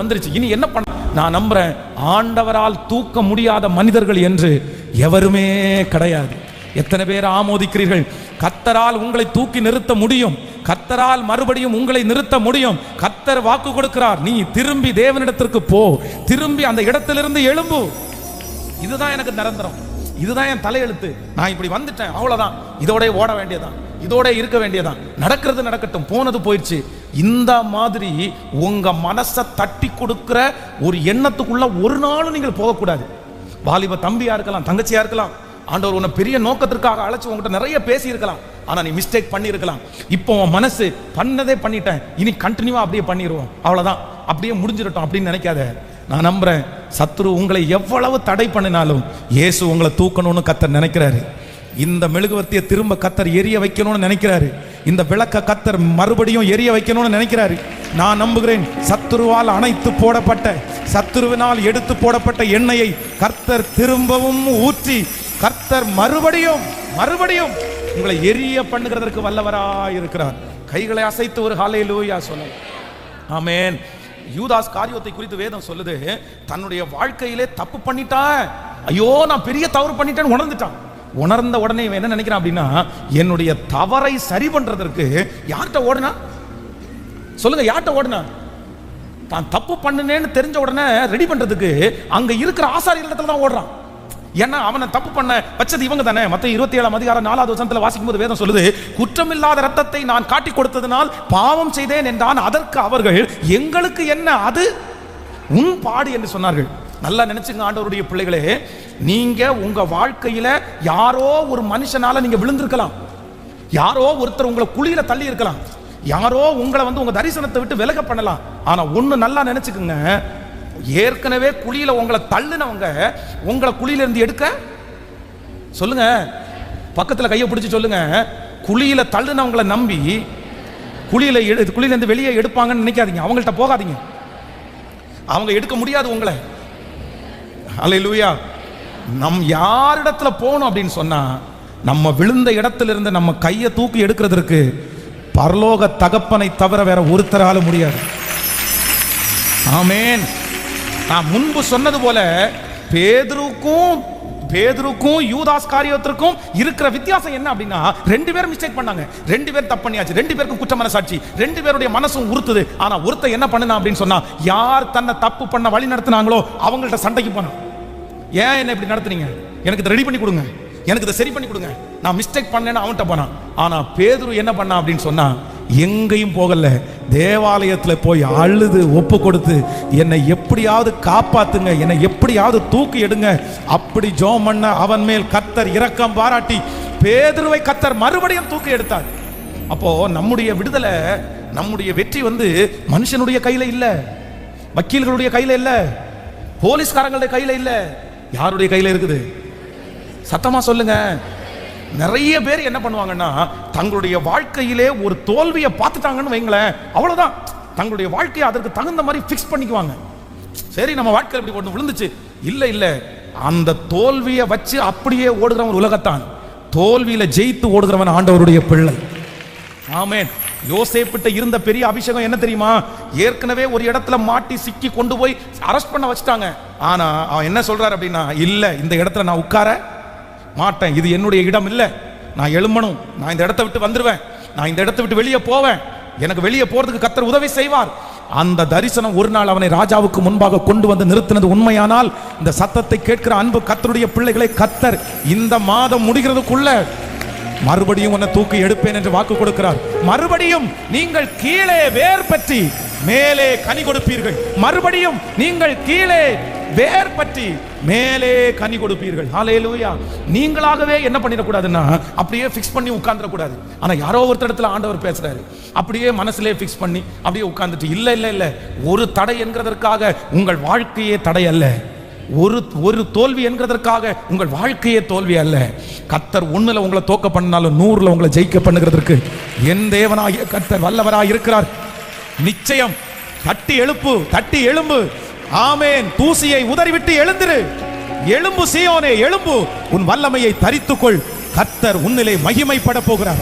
வந்துருச்சு, இனி என்ன பண்ண? நான் நம்புறேன், ஆண்டவரால் தூக்க முடியாத மனிதர்கள் என்று எவருமே கிடையாது. எத்தனை பேர் ஆமோதிக்கிறீர்கள்? கர்த்தரால் உங்களை தூக்கி நிறுத்த முடியும், கர்த்தரால் மறுபடியும் உங்களை நிறுத்த முடியும். கர்த்தர் வாக்கு கொடுக்கிறார், நீ திரும்பி தேவனிடத்திற்கு போ, திரும்பி அந்த இடத்திலிருந்து எழும்பு. இதுதான் எனக்கு நிரந்தரம், இதுதான் என் தலையெழுத்து. நான் இப்படி வந்துட்டேன், அவ்வளவுதான், இதோட ஓட வேண்டியதான், இதோட இருக்க வேண்டியதான், நடக்கிறது நடக்கட்டும், போனது போயிடுச்சு. இந்த மாதிரி உங்க மனசை தட்டி கொடுக்கிற ஒரு எண்ணத்துக்குள்ள ஒரு நாளும் நீங்கள் போகக்கூடாது. வாலிப தம்பியா இருக்கலாம், தங்கச்சியா இருக்கலாம், ஆண்டவர் உன்னை பெரிய நோக்கத்திற்காக அழைச்சு உங்ககிட்ட நிறைய பேசி இருக்கலாம், ஆனா நீ மிஸ்டேக் பண்ணி இருக்கலாம். இப்போ உன் மனசு பண்ணதே பண்ணிட்டேன், இனி கண்டினியூவா அப்படியே பண்ணிடுவோம், அவ்வளவுதான், அப்படியே முடிஞ்சிடட்டும் அப்படின்னு நினைக்காத. நான் நம்புறேன், சத்துரு உங்களை எவ்வளவு தடை பண்ணினாலும் இயேசு உங்களை தூக்கணும்னு கர்த்தர் நினைக்கிறாரு. இந்த மெழுகுவர்த்தியை திரும்ப கர்த்தர் எரிய வைக்கணும்னு நினைக்கிறாரு. இந்த விளக்க கர்த்தர் மறுபடியும் எரிய வைக்கணும்னு நினைக்கிறாரு. நான் நம்புகிறேன், சத்துருவால் அணைத்து போடப்பட்ட, சத்துருவினால் எடுத்து போடப்பட்ட எண்ணெயை கர்த்தர் திரும்பவும் ஊற்றி கர்த்தர் மறுபடியும் உங்களை எரிய பண்ணுகிறதற்கு வல்லவராயிருக்கிறார். கைகளை அசைத்து ஒரு ஹல்லேலூயா சொல்லுங்க. ஆமென். யூதாஸ் காரியோத்தை குறித்து வேதம் சொல்லுது, தன்னுடைய வாழ்க்கையிலே தப்பு பண்ணிட்டான், ஐயோ நான் பெரிய தவறு பண்ணிட்டேன்னு உணர்ந்துட்டான். உணர்ந்த உடனே இவன் என்ன நினைக்கிறான் அப்படின்னா, என்னுடைய தவறை சரி பண்றதற்கு யார்கிட்ட ஓடுனா சொல்லுங்க, யார்கிட்ட ஓடுனா? தான் தப்பு பண்ணுனேன்னு தெரிஞ்ச உடனே ரெடி பண்றதுக்கு அங்க இருக்கிற ஆசாரியர் இடத்துல தான் ஓடுறான். ஏன்னா அவனை தப்பு பண்ண வச்சது இவங்க தானே. மத்தேயு 27:4 வாசிக்கும் போது வேதம் சொல்லுது, குற்றமில்லாத ரத்தத்தை நான் காட்டி கொடுத்ததினால் பாவம் செய்தேன் என்றான். அதற்கு அவர்கள், எங்களுக்கு என்ன, அது உன் பாடு என்று சொன்னார்கள். நல்லா நினைச்சுங்க ஆண்டவருடைய பிள்ளைகளே, நீங்க உங்க வாழ்க்கையில யாரோ ஒரு மனுஷனால நீங்க விழுந்திருக்கலாம், யாரோ ஒருத்தர் உங்களை குழியில தள்ளி இருக்கலாம், யாரோ உங்களை உங்க தரிசனத்தை விட்டு விலக பண்ணலாம். ஆனா ஒண்ணு நல்லா நினைச்சுக்குங்க, ஏற்கனவே குழியில உங்களை தள்ளுனவங்க உங்களை குழியில இருந்து எடுக்க சொல்லுங்க, பக்கத்துல கையை பிடிச்சு சொல்லுங்க, குழியில தள்ளுனவங்களை நம்பி குழியில இருந்து வெளியே எடுப்பாங்கன்னு நினைக்காதீங்க. அவங்கள்ட்ட போகாதீங்க, அவங்க எடுக்க முடியாது உங்களை. அல்லேலூயா. நம் யாரிடத்துல போகணும் அப்படின்னு சொன்னா, நம்ம விழுந்த இடத்துல இருந்து நம்ம கையை தூக்கி எடுக்கிறதுக்கு பரலோக தகப்பனை தவிர வேற ஒருத்தரால முடியாது. ஆமென். நான் முன்பு சொன்னது போல பேதுருக்கும் யூதாஸ் காரியத்திற்கும் இருக்கிற வித்தியாசம் என்ன அப்படின்னா, ரெண்டு பேரும் மிஸ்டேக் பண்ணாங்க, ரெண்டு பேரும் தப்பு பண்ணியாச்சு, ரெண்டு பேருக்கும் குற்ற மனசாட்சி, ரெண்டு பேருடைய மனசும் உறுத்துது. ஆனா ஒருத்தர் என்ன பண்ணனா அப்படின்னு சொன்னா, யார் தன்னை தப்பு பண்ண வழி நடத்தினாங்களோ அவங்கள்ட்ட சண்டைக்கு போனான். ஏன் என்ன இப்படி நடத்துறீங்க, எனக்கு இதை ரெடி பண்ணி கொடுங்க, எனக்கு இதை சரி பண்ணி கொடுங்க, நான் மிஸ்டேக் பண்ணேன்னு அவன்கிட்ட போனான். ஆனா பேதுரு என்ன பண்ணா அப்படின்னு சொன்னா, எங்கேயும் போகல, தேவாலயத்தில் போய் அழுது ஒப்பு கொடுத்து, என்னை எப்படியாவது காப்பாத்துங்க, என்னை எப்படியாவது தூக்கி எடுங்க, அப்படி ஜெபம் பண்ண அவன் மேல் கர்த்தர் இரக்கம் பாராட்டி பேதுருவை கர்த்தர் மறுபடியும் தூக்கி எடுத்தார். அப்போ நம்முடைய விடுதலை, நம்முடைய வெற்றி மனுஷனுடைய கையில இல்ல, வக்கீல்களுடைய கையில இல்ல, போலீஸ்காரங்களுடைய கையில இல்ல, யாருடைய கையில இருக்குது? சத்தமா சொல்லுங்க. நிறைய பேர் என்ன பண்ணுவாங்கன்னா, தங்களுடைய வாழ்க்கையிலே ஒரு தோல்வியை பார்த்துட்டாங்கன்னு வைங்களேன், அவ்வளவுதான், தங்களுடைய வாழ்க்கையை அதற்கு தகுந்த மாதிரி ஃபிக்ஸ் பண்ணிக்குவாங்க. சரி, நம்ம வாழ்க்கையில் இப்படி ஒன்று விழுந்துச்சு, இல்ல அந்த தோல்வியை வச்சு அப்படியே ஓடுகிறவன் உலகத்தான், தோல்வியில ஜெயித்து ஓடுகிறவன் ஆண்டவருடைய பிள்ளை. ஆமென். யோசேப்பிட்ட இருந்த பெரிய அபிஷேகம் என்ன தெரியுமா? ஏற்கனவே ஒரு இடத்துல மாட்டி சிக்கி கொண்டு போய் அரெஸ்ட் பண்ண வச்சுட்டாங்க. ஆனா அவன் என்ன சொல்றாரு அப்படின்னா, இல்ல இந்த இடத்துல நான் உட்கார மாட்டேன், இது என்னுடைய இடம் இல்ல, நான் எழும்பணும், நான் இந்த இடத்தை விட்டு வந்துடுவேன், நான் இந்த இடத்தை விட்டு வெளியே போவேன், எனக்கு வெளியே போறதுக்கு கர்த்தர் உதவி செய்வார். அந்த தரிசனம் ஒரு நாள் அவனை ராஜாவுக்கு முன்பாக கொண்டு வந்து நிறுத்தினது உண்மையானால், இந்த சத்தத்தை கேட்கிற அன்பு கர்த்தருடைய பிள்ளைகளை, கர்த்தர் இந்த மாதம் முடிகிறதுக்குள்ள மறுபடியும் உன்னை தூக்கி எடுப்பேன் என்று வாக்கு கொடுக்கிறார். மறுபடியும் நீங்கள் கீழே வேர் பற்றி மேலே கனி கொடுப்பீர்கள், மறுபடியும் நீங்கள் கீழே வேர் பற்றி மேலே கனி கொடுப்பீர்கள். ஹல்லேலூயா. நீங்களாகவே என்ன பண்ணிடக்கூடாதுன்னா, அப்படியே ஃபிக்ஸ் பண்ணி உட்கார்ந்துட கூடாது. ஆனா யாரோ ஒருத்தர் இடத்துல ஆண்டவர் பேசுறாரு, அப்படியே மனசுலே ஃபிக்ஸ் பண்ணி அப்படியே உட்கார்ந்துட்டு, இல்ல இல்ல இல்ல, ஒரு தடை என்கிறதற்காக உங்கள் வாழ்க்கையே தடை அல்ல. ஒரு தோல்வி என்கிறதற்காக உங்கள் வாழ்க்கையே தோல்வி அல்ல. கர்த்தர் ஒண்ணுல உங்களை தோக்க பண்ணாலும் 100ல உங்களை ஜெயிக்க பண்ணுகிறதற்கு என் தேவனாகிய கர்த்தர் வல்லவராய் இருக்கிறார். நிச்சயம். தட்டி எழுப்பு, தட்டி எழும்பு. ஆமென். தூசியை உதறிவிட்டு எழுந்திரு. எழும்பு சீயோனே, எழும்பு. உன் வல்லமையை தரித்துக்கொள். கர்த்தர் உன்னிலே மகிமைப்பட போகிறார்.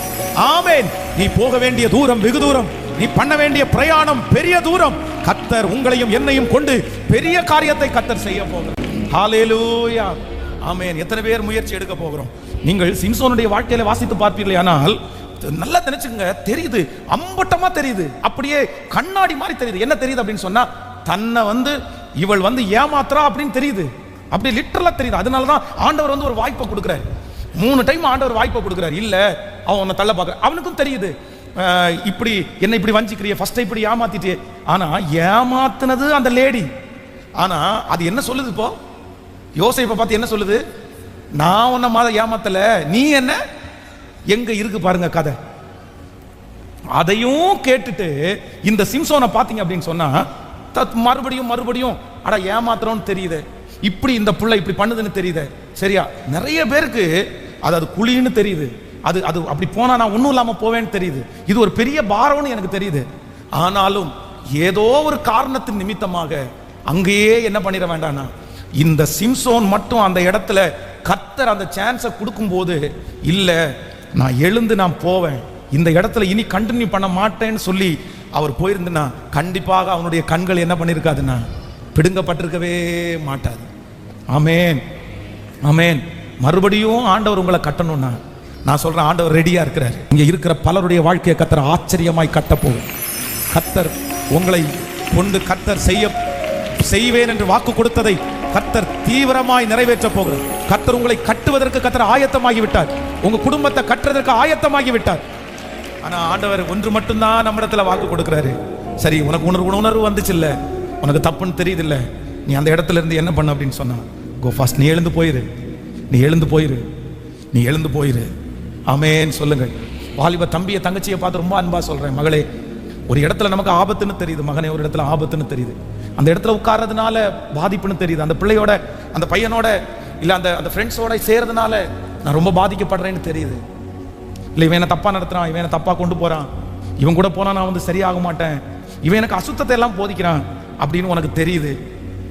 ஆமென். நீ போக வேண்டிய தூரம் வெகு தூரம், நீ பண்ண வேண்டிய பிரயாணம் பெரிய தூரம். கர்த்தர் உங்களையும் என்னையும் கொண்டு பெரிய காரியத்தை கர்த்தர் செய்ய போகிறார். ஹல்லேலூயா. ஆமென். எத்தனை பேர் முயற்சி எடுக்க போகிறோம்? நீங்கள் சிம்சோனுடைய வாழ்க்கையில வாசித்து பார்ப்பீர்களே, ஆனால் நல்லா நினைச்சுங்க, தெரியுது, அம்பட்டமா தெரியுது, அப்படியே கண்ணாடி மாதிரி தெரியுது. என்ன தெரியுது அப்படின்னு சொன்னா, தன்னை இவள் ஏமாத்துறா அப்படின்னு தெரியுது. அப்படி லிட்டரலா தெரியுது. அதனாலதான் ஆண்டவர் ஒரு வாய்ப்பை கொடுக்கிறார். 3 டைம் ஆண்டவர் வாய்ப்பை கொடுக்கிறார். இல்ல அவன் உன்னை தள்ள பார்க்க, அவனுக்கும் தெரியுது, இப்படி என்ன இப்படி வஞ்சிக்கிறிய, ஃபர்ஸ்ட் இப்படி ஏமாத்திட்டே. ஆனா ஏமாத்துனது அந்த லேடி. ஆனா அது என்ன சொல்லுது? இப்போ யோசேப்பை பார்த்து என்ன சொல்லுது? நான் உன்னை ஏமாத்தல, நீ என்ன எங்க இருக்கு பாருங்க கதை. அதையும் கேட்டுட்டு இந்த சிம்சோனை பாத்தீங்க அப்படின்னு சொன்னா, மறுபடியும் அட ஏமாத்துறோம்னு தெரியுது, இப்படி இந்த புள்ள இப்படி பண்ணுதுன்னு தெரியுது. சரியா? நிறைய பேருக்கு அது குழின்னு தெரியுது. அது அப்படி போனா நான் ஒன்றும் இல்லாம போவேன்னு தெரியுது. இது ஒரு பெரிய பாரம்னு எனக்கு தெரியுது. ஆனாலும் ஏதோ ஒரு காரணத்தின் நிமித்தமாக அங்கேயே என்ன பண்ணிட வேண்டாம்னா, இந்த சிம்சோன் மட்டும் அந்த இடத்துல கர்த்தர் அந்த சான்ஸை கொடுக்கும்போது, இல்ல நான் எழுந்து நான் போவேன், இந்த இடத்துல இனி கண்டினியூ பண்ண மாட்டேன்னு சொல்லி அவர் போயிருந்துன்னா, கண்டிப்பாக அவனுடைய கண்கள் என்ன பண்ணிருக்காதுன்னா, பிடுங்கப்பட்டிருக்கவே மாட்டாது. ஆமென், ஆமென். மறுபடியும் ஆண்டவர் உங்களை கட்டணும்னா, நான் சொல்றேன், ஆண்டவர் ரெடியா இருக்கிறார். இங்க இருக்கிற பலருடைய வாழ்க்கையை கர்த்தர் ஆச்சரியமாய் கட்ட போகும். கர்த்தர் உங்களை கொண்டு கர்த்தர் செய்வேன் என்று வாக்கு கொடுத்ததை கர்த்தர் தீவிரமாய் நிறைவேற்ற போகிறார். கர்த்தர் உங்களை கட்டுவதற்கு கர்த்தர் ஆயத்தமாகி விட்டார். உங்க குடும்பத்தை கட்டுறதற்கு ஆயத்தமாகி விட்டார். ஆனா ஆண்டவர் ஒன்று மட்டும்தான் நம்ம இடத்துல வாக்கு கொடுக்கிறாரு. சரி, உனக்கு உணர்வு வந்துச்சு இல்ல, உனக்கு தப்புன்னு தெரியுது இல்ல, நீ அந்த இடத்துல இருந்து என்ன பண்ண அப்படின்னு சொன்னா, கோ ஃபாஸ்ட், நீ எழுந்து போயிரு, நீ எழுந்து போயிரு, நீ எழுந்து போயிரு. ஆமென் சொல்லுங்கள். வாலிப தம்பியை தங்கச்சியை பார்த்து ரொம்ப அன்பா சொல்றேன், மகளே, ஒரு இடத்துல நமக்கு ஆபத்துன்னு தெரியுது, மகனே ஒரு இடத்துல ஆபத்துன்னு தெரியுது, அந்த இடத்துல உட்கார்றதுனால பாதிப்புன்னு தெரியுது, அந்த பிள்ளையோட அந்த பையனோட இல்ல அந்த ஃப்ரெண்ட்ஸோட சேர்றதுனால நான் ரொம்ப பாதிக்கப்படுறேன்னு தெரியுது. இல்லை இவன் என்ன தப்பா நடத்துறான், இவன் என்ன தப்பா கொண்டு போறான், இவன் கூட போனா நான் சரியாக மாட்டேன், இவன் எனக்கு அசுத்தத்தை எல்லாம் போதிக்கிறான் அப்படின்னு உனக்கு தெரியுது.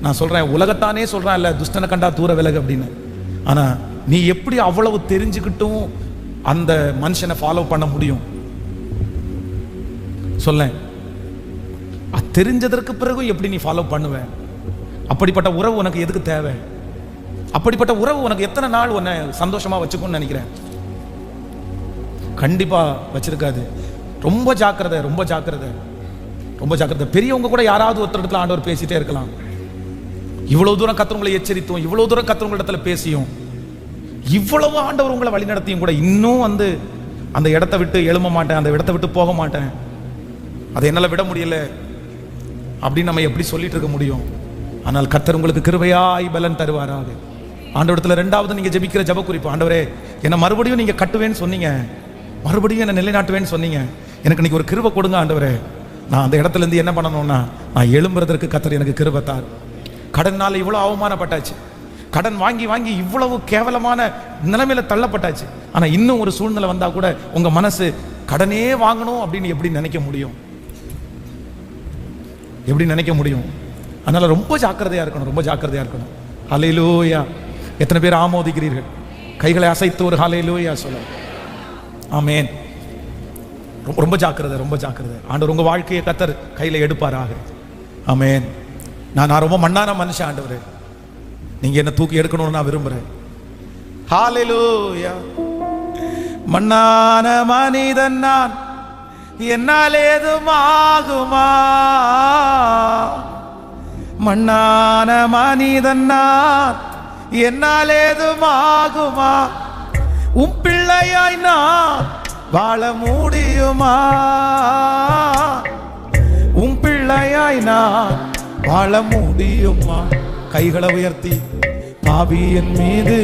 நான் சொல்றேன், உலகத்தானே சொல்றான் இல்ல, துஷ்டனை கண்டா தூர விலகு அப்படின்னு. ஆனா நீ எப்படி அவ்வளவு தெரிஞ்சுக்கிட்டும் அந்த மனுஷனை ஃபாலோ பண்ண முடியும்? சொல்ல, தெரிஞ்சதற்கு பிறகு எப்படி நீ ஃபாலோ பண்ணுவ? அப்படிப்பட்ட உறவு உனக்கு எதுக்கு தேவை? அப்படிப்பட்ட உறவு உனக்கு எத்தனை நாள் உன்னை சந்தோஷமா வச்சுக்கணும்னு நினைக்கிறேன்? கண்டிப்பா வச்சிருக்காது. ரொம்ப ஜாக்கிரதை, ரொம்ப ஜாக்கிரதை, ரொம்ப ஜாக்கிரதை. பெரியவங்க கூட யாராவது ஒருத்தர் இடத்துல ஆண்டவர் பேசிட்டே இருக்கலாம். இவ்வளவு தூரம் கர்த்தர் எச்சரித்தும், இவ்வளவு தூரம் கர்த்தர் இடத்துல பேசியும், இவ்வளவு ஆண்டவர் உங்களை வழி நடத்தியும் கூட இன்னும் அந்த இடத்தை விட்டு எழும்ப மாட்டேன், அந்த இடத்தை விட்டு போக மாட்டேன், அதை என்னால விட முடியல அப்படின்னு நம்ம எப்படி சொல்லிட்டு இருக்க முடியும்? ஆனால் கர்த்தர் உங்களுக்கு கிருபையாய் பலன் தருவாராக. ஆண்டவரத்துல 2வது நீங்க ஜெபிக்கிற ஜெப குறிப்பு, ஆண்டவரே என்ன மறுபடியும் நீங்க கட்டுவேன்னு சொன்னீங்க, மறுபடியும் என்ன நிலைநாட்டுவேன்னு சொன்னீங்க, எனக்கு இன்னைக்கு ஒரு கிருபை கொடுங்க ஆண்டவரே. நான் அந்த இடத்துல இருந்து என்ன பண்ணணும்னா, நான் எழும்புறதற்கு கர்த்தர் எனக்கு கிருபை தார். கடனால இவ்வளவு அவமானப்பட்டாச்சு, கடன் வாங்கி வாங்கி இவ்வளவு கேவலமான நிலைமையில தள்ளப்பட்டாச்சு. ஆனா இன்னும் ஒரு சூழ்நிலை வந்தா கூட உங்க மனசு கடனே வாங்கணும் அப்படின்னு எப்படி நினைக்க முடியும்? எப்படி நினைக்க முடியும்? அதனால ரொம்ப ஜாக்கிரதையா இருக்கணும், ரொம்ப ஜாக்கிரதையா இருக்கணும். ஹல்லேலூயா. எத்தனை பேர் ஆமோதிக்கிறீர்கள்? கைகளை அசைத்து ஒரு ஹல்லேலூயா சொல்ல. ஆமென். ரொம்ப ஜாக்கிரதை, ரொம்ப ஜாக்கிரதை. ஆண்டவர் உங்க வாழ்க்கையை கர்த்தர் கையில எடுப்பாராக. ஆமென். நான் ரொம்ப மண்ணான மனுஷன் ஆண்டவரே, நீங்க என்ன தூக்கி எடுக்கணும்னு நான் விரும்புறேன். ஹல்லேலூயா. மண்ணான மனிதன் நான், என்னால் ஏதும் ஆகுமா? மண்ணான மனிதன் நான், என்னால் ஏதும் ஆகுமா? உன் பிள்ளையாய் நான் வாழ முடியுமா? உன் பிள்ளையாய் நான் வாழ முடியுமா? கைகளை உயர்த்தி, பாவியின் மீது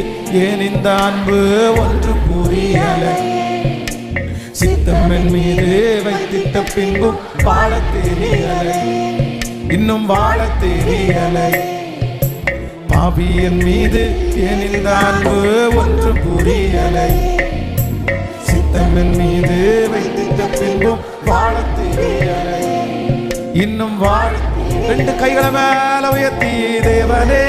ஏன் இந்த அன்பு ஒன்று புரியலை, சித்தம்மன் மீது வைத்திட்ட பின்பும் வாழ தெரியலை, இன்னும் வாழ தெரியலை. பாவியின் மீது என் இந்த அன்பு ஒன்று புரியலை. சித்தமின் மீது வைத்திட்ட பின்பும் வாழ தெரியலை. இன்னும் வாழ. ரெண்டு கைகளை மேல உயர்த்தி தேவனே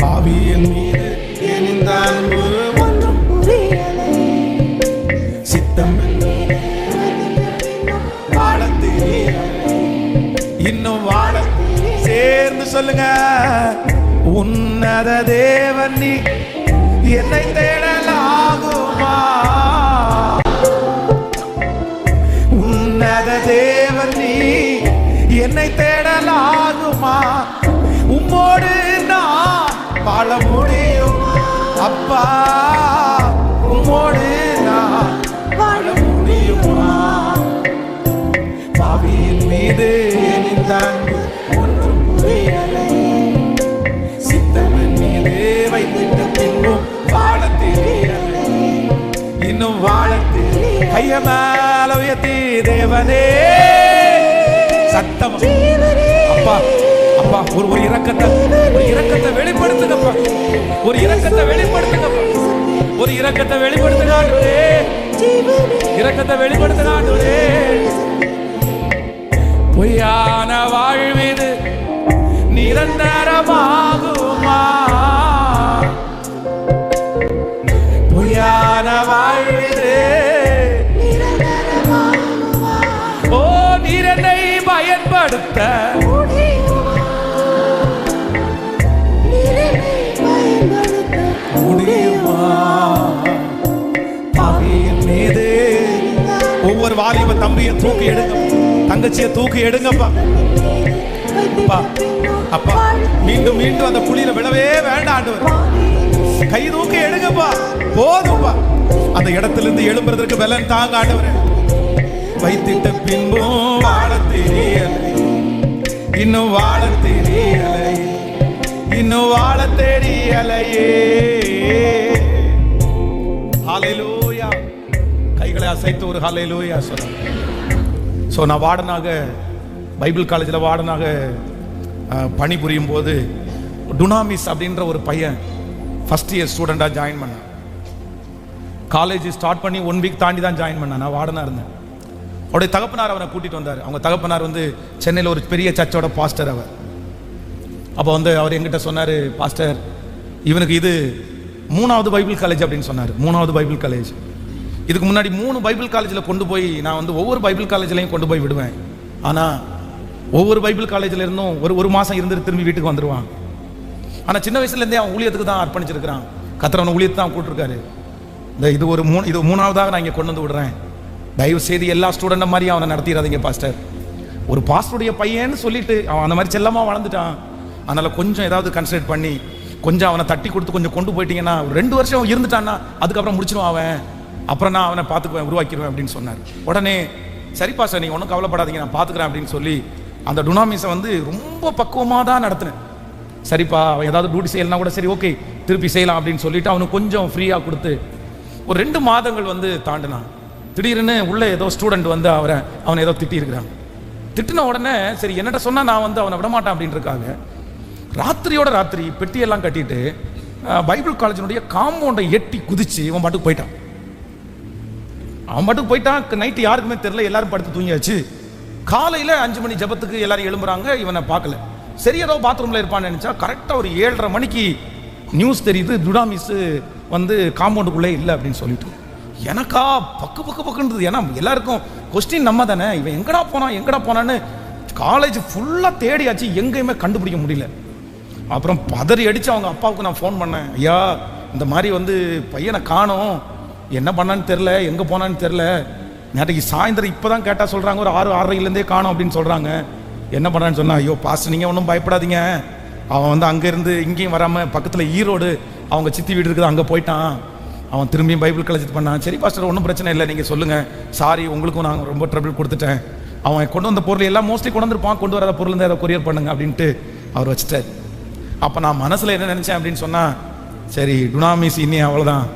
பாவியின் மீது என் இந்த அன்பு ஒன்றும் புரியலை. சித்தம் வாழ தெரியலை. இன்னும் வாழ. சேர்ந்து சொல்லுங்க. உன்னத தேவன் நீ என்னை தேடலாகுமா? உன்னத தேவன் நீ என்னை தேடலாகுமா? உம்மோடு நான் வாழ முடியும் அப்பா. உம்மோடு நான் வாழ முடியுமா? பாவியின் மீது இந்த அன்பு ஒன்றும் புரியலை. சித்தமின் மீது வைத்திட்ட பின்பும் வாழ தெரியலை. இன்னும் வாழ தெரியலை. கைய மேல உயர்த்தி தேவனே சத்தம். அப்பா அப்பா ஒரு இரக்கத்தை வெளிப்படுத்துங்கப்பா. ஒரு இரக்கத்தை வெளிப்படுத்துங்கப்பா. ஒரு இரக்கத்தை வெளிப்படுத்துங்க ஆண்டவரே. இரக்கத்தை வெளிப்படுத்துங்க ஆண்டவரே. பொய்யான வாழ்விது நிரந்தரமாகுமா? பொய்யான வாழ்விது ஓ நீர் என்னை பயன்படுத்த முடியுமா? பாவியின் மீது ஒவ்வொரு வாலிப தம்பியை தூக்கி எடுங்க, தங்கச்சியை தூக்கி எடுங்கப்பா. அப்பா அப்பா மீண்டும் மீண்டும் அந்த குழியில விழவே வேண்டாம். கை தூக்கி எடுங்கப்பா. போதும்பா. அந்த இடத்திலிருந்து எழும்புறதற்கு பலன் தாங்க ஆண்டவரே. வைத்திட்ட பின்பும் வாழ தெரியலை. இன்னும் வாழ தெரியலை. இன்னும் வாழ தெரியலையே. ஹல்லேலூயா. கைகளை அசைத்து ஒரு ஹல்லேலூயா சொல்லுங்க. ஸோ நான் வார்டனாக பைபிள் காலேஜில் வார்டனாக பணிபுரியும் போது டுனாமிஸ் அப்படின்ற ஒரு பையன் ஃபர்ஸ்ட் இயர் ஸ்டூடெண்டாக ஜாயின் பண்ணான். காலேஜ் ஸ்டார்ட் பண்ணி 1 வீக் தாண்டி தான் ஜாயின் பண்ணான். நான் வார்டனாக இருந்தேன். அவருடைய தகப்பனார் அவனை கூட்டிகிட்டு வந்தார். அவங்க தகப்பனார் வந்து சென்னையில் ஒரு பெரிய சர்ச்சோட பாஸ்டர் அவர். அப்போ வந்து அவர் எங்கிட்ட சொன்னார், பாஸ்டர் இவனுக்கு இது 3வது பைபிள் காலேஜ் அப்படின்னு சொன்னார். 3வது பைபிள் காலேஜ். இதுக்கு முன்னாடி 3 பைபிள் காலேஜில் கொண்டு போய் நான் வந்து ஒவ்வொரு பைபிள் காலேஜ்லையும் கொண்டு போய் விடுவேன். ஆனால் ஒவ்வொரு பைபிள் காலேஜில் இருந்தும் ஒரு மாதம் இருந்துட்டு திரும்பி வீட்டுக்கு வந்துடுவான். ஆனால் சின்ன வயசுலேருந்தே அவன் ஊழியத்துக்கு தான் அர்ப்பணிச்சிருக்கிறான். கர்த்தர் அவனை ஊழியத்தை தான் கூப்பிட்டுருக்காரு. இது 3வதாக நான் இங்கே கொண்டு வந்து விடுறேன். தயவு செய்து எல்லா ஸ்டூடெண்ட்டை மாதிரி அவனை நடத்திடாதீங்க பாஸ்டர். ஒரு பாஸ்டருடைய பையன்னு சொல்லிட்டு அவன் அந்த மாதிரி செல்லமாக வளர்ந்துட்டான். அதனால் கொஞ்சம் ஏதாவது கன்சிடர் பண்ணி கொஞ்சம் அவனை தட்டி கொடுத்து கொஞ்சம் கொண்டு போயிட்டீங்கன்னா 2 வருஷம் இருந்துட்டான்னா அதுக்கப்புறம் முடிச்சிடுவான் அவன். அப்புறம் நான் அவனை பார்த்துக்குவேன், உருவாக்கிடுவேன் அப்படின்னு சொன்னார். உடனே சரிப்பா சார் நீங்கள் ஒன்றும் கவலைப்படாதீங்க, நான் பார்த்துக்கிறேன் அப்படின்னு சொல்லி அந்த டுனாமிஸை வந்து ரொம்ப பக்குவமாக தான் நடத்தினேன். சரிப்பா அவன் ஏதாவது டியூட்டி செய்யலைன்னா கூட சரி ஓகே திருப்பி செய்யலாம் அப்படின்னு சொல்லிட்டு அவனுக்கு கொஞ்சம் ஃப்ரீயாக கொடுத்து ஒரு 2 மாதங்கள் வந்து தாண்டினான். திடீர்னு உள்ளே ஏதோ ஸ்டூடெண்ட் வந்து அவனை ஏதோ திட்டியிருக்கிறான். திட்டின உடனே சரி என்னட்ட சொன்னால் நான் வந்து அவனை விடமாட்டேன் அப்படின்றக்காக ராத்திரியோட ராத்திரி பெட்டியெல்லாம் கட்டிட்டு பைபிள் காலேஜினுடைய காம்பவுண்டை எட்டி குதிச்சு இவன் பாட்டுக்கு போயிட்டான். நைட்டு யாருக்குமே தெரியல, எல்லாரும் படுத்து தூங்கியாச்சு. காலையில் 5 மணி ஜபத்துக்கு எல்லாரும் எழும்புறாங்க. இவனை பார்க்கல. சரி ஏதோ பாத்ரூமில் இருப்பான்னு நினச்சா கரெக்டாக ஒரு 7:30 மணிக்கு நியூஸ் தெரியுது டுனாமிஸ் வந்து காம்பவுண்டுக்குள்ளே இல்லை அப்படின்னு சொல்லிட்டு எனக்கா பக்குன்றது. ஏன்னா எல்லாருக்கும் கொஸ்டின் நம்ம தானே, இவன் எங்கடா போனான்னு காலேஜ் ஃபுல்லாக தேடியாச்சு, எங்கேயுமே கண்டுபிடிக்க முடியல. அப்புறம் பதறி அடித்து அவங்க அப்பாவுக்கு நான் ஃபோன் பண்ணேன். ஐயா இந்த மாதிரி வந்து பையனை காணோம், என்ன பண்ணான்னு தெரில, எங்கே போனான்னு தெரில. நேற்றுக்கு சாயந்தரம் இப்போ தான் கேட்டால் சொல்கிறாங்க ஒரு 6-6:30 காணோம் அப்படின்னு சொல்கிறாங்க. என்ன பண்ணான்னு சொன்னால், ஐயோ பாஸ்டர் நீங்கள் ஒன்றும் பயப்படாதீங்க, அவன் வந்து அங்கேருந்து இங்கேயும் வராமல் பக்கத்தில் ஈரோடு அவங்க சித்தி வீடு இருக்குது அங்கே போயிட்டான், அவன் திரும்பியும் பைபிள் காலேஜ் பண்ணான். சரி பாஸ்டர் ஒன்றும் பிரச்சனை இல்லை, நீங்கள் சொல்லுங்கள், சாரி உங்களுக்கும் நான் ரொம்ப ட்ரபிள் கொடுத்துட்டேன், அவன் கொண்டு வந்த பொருள் எல்லாம் மோஸ்ட்லி கொண்டு வந்திருப்பான், கொண்டு வராத பொருள் இருந்தால் அதை கொரியர் பண்ணுங்க அப்படின்ட்டு அவர் வச்சுட்டார். அப்போ நான் மனசில் என்ன நினச்சேன் அப்படின்னு சொன்னால், சரி டுனாமிஸ் இன்னி அவ்வளோதான்,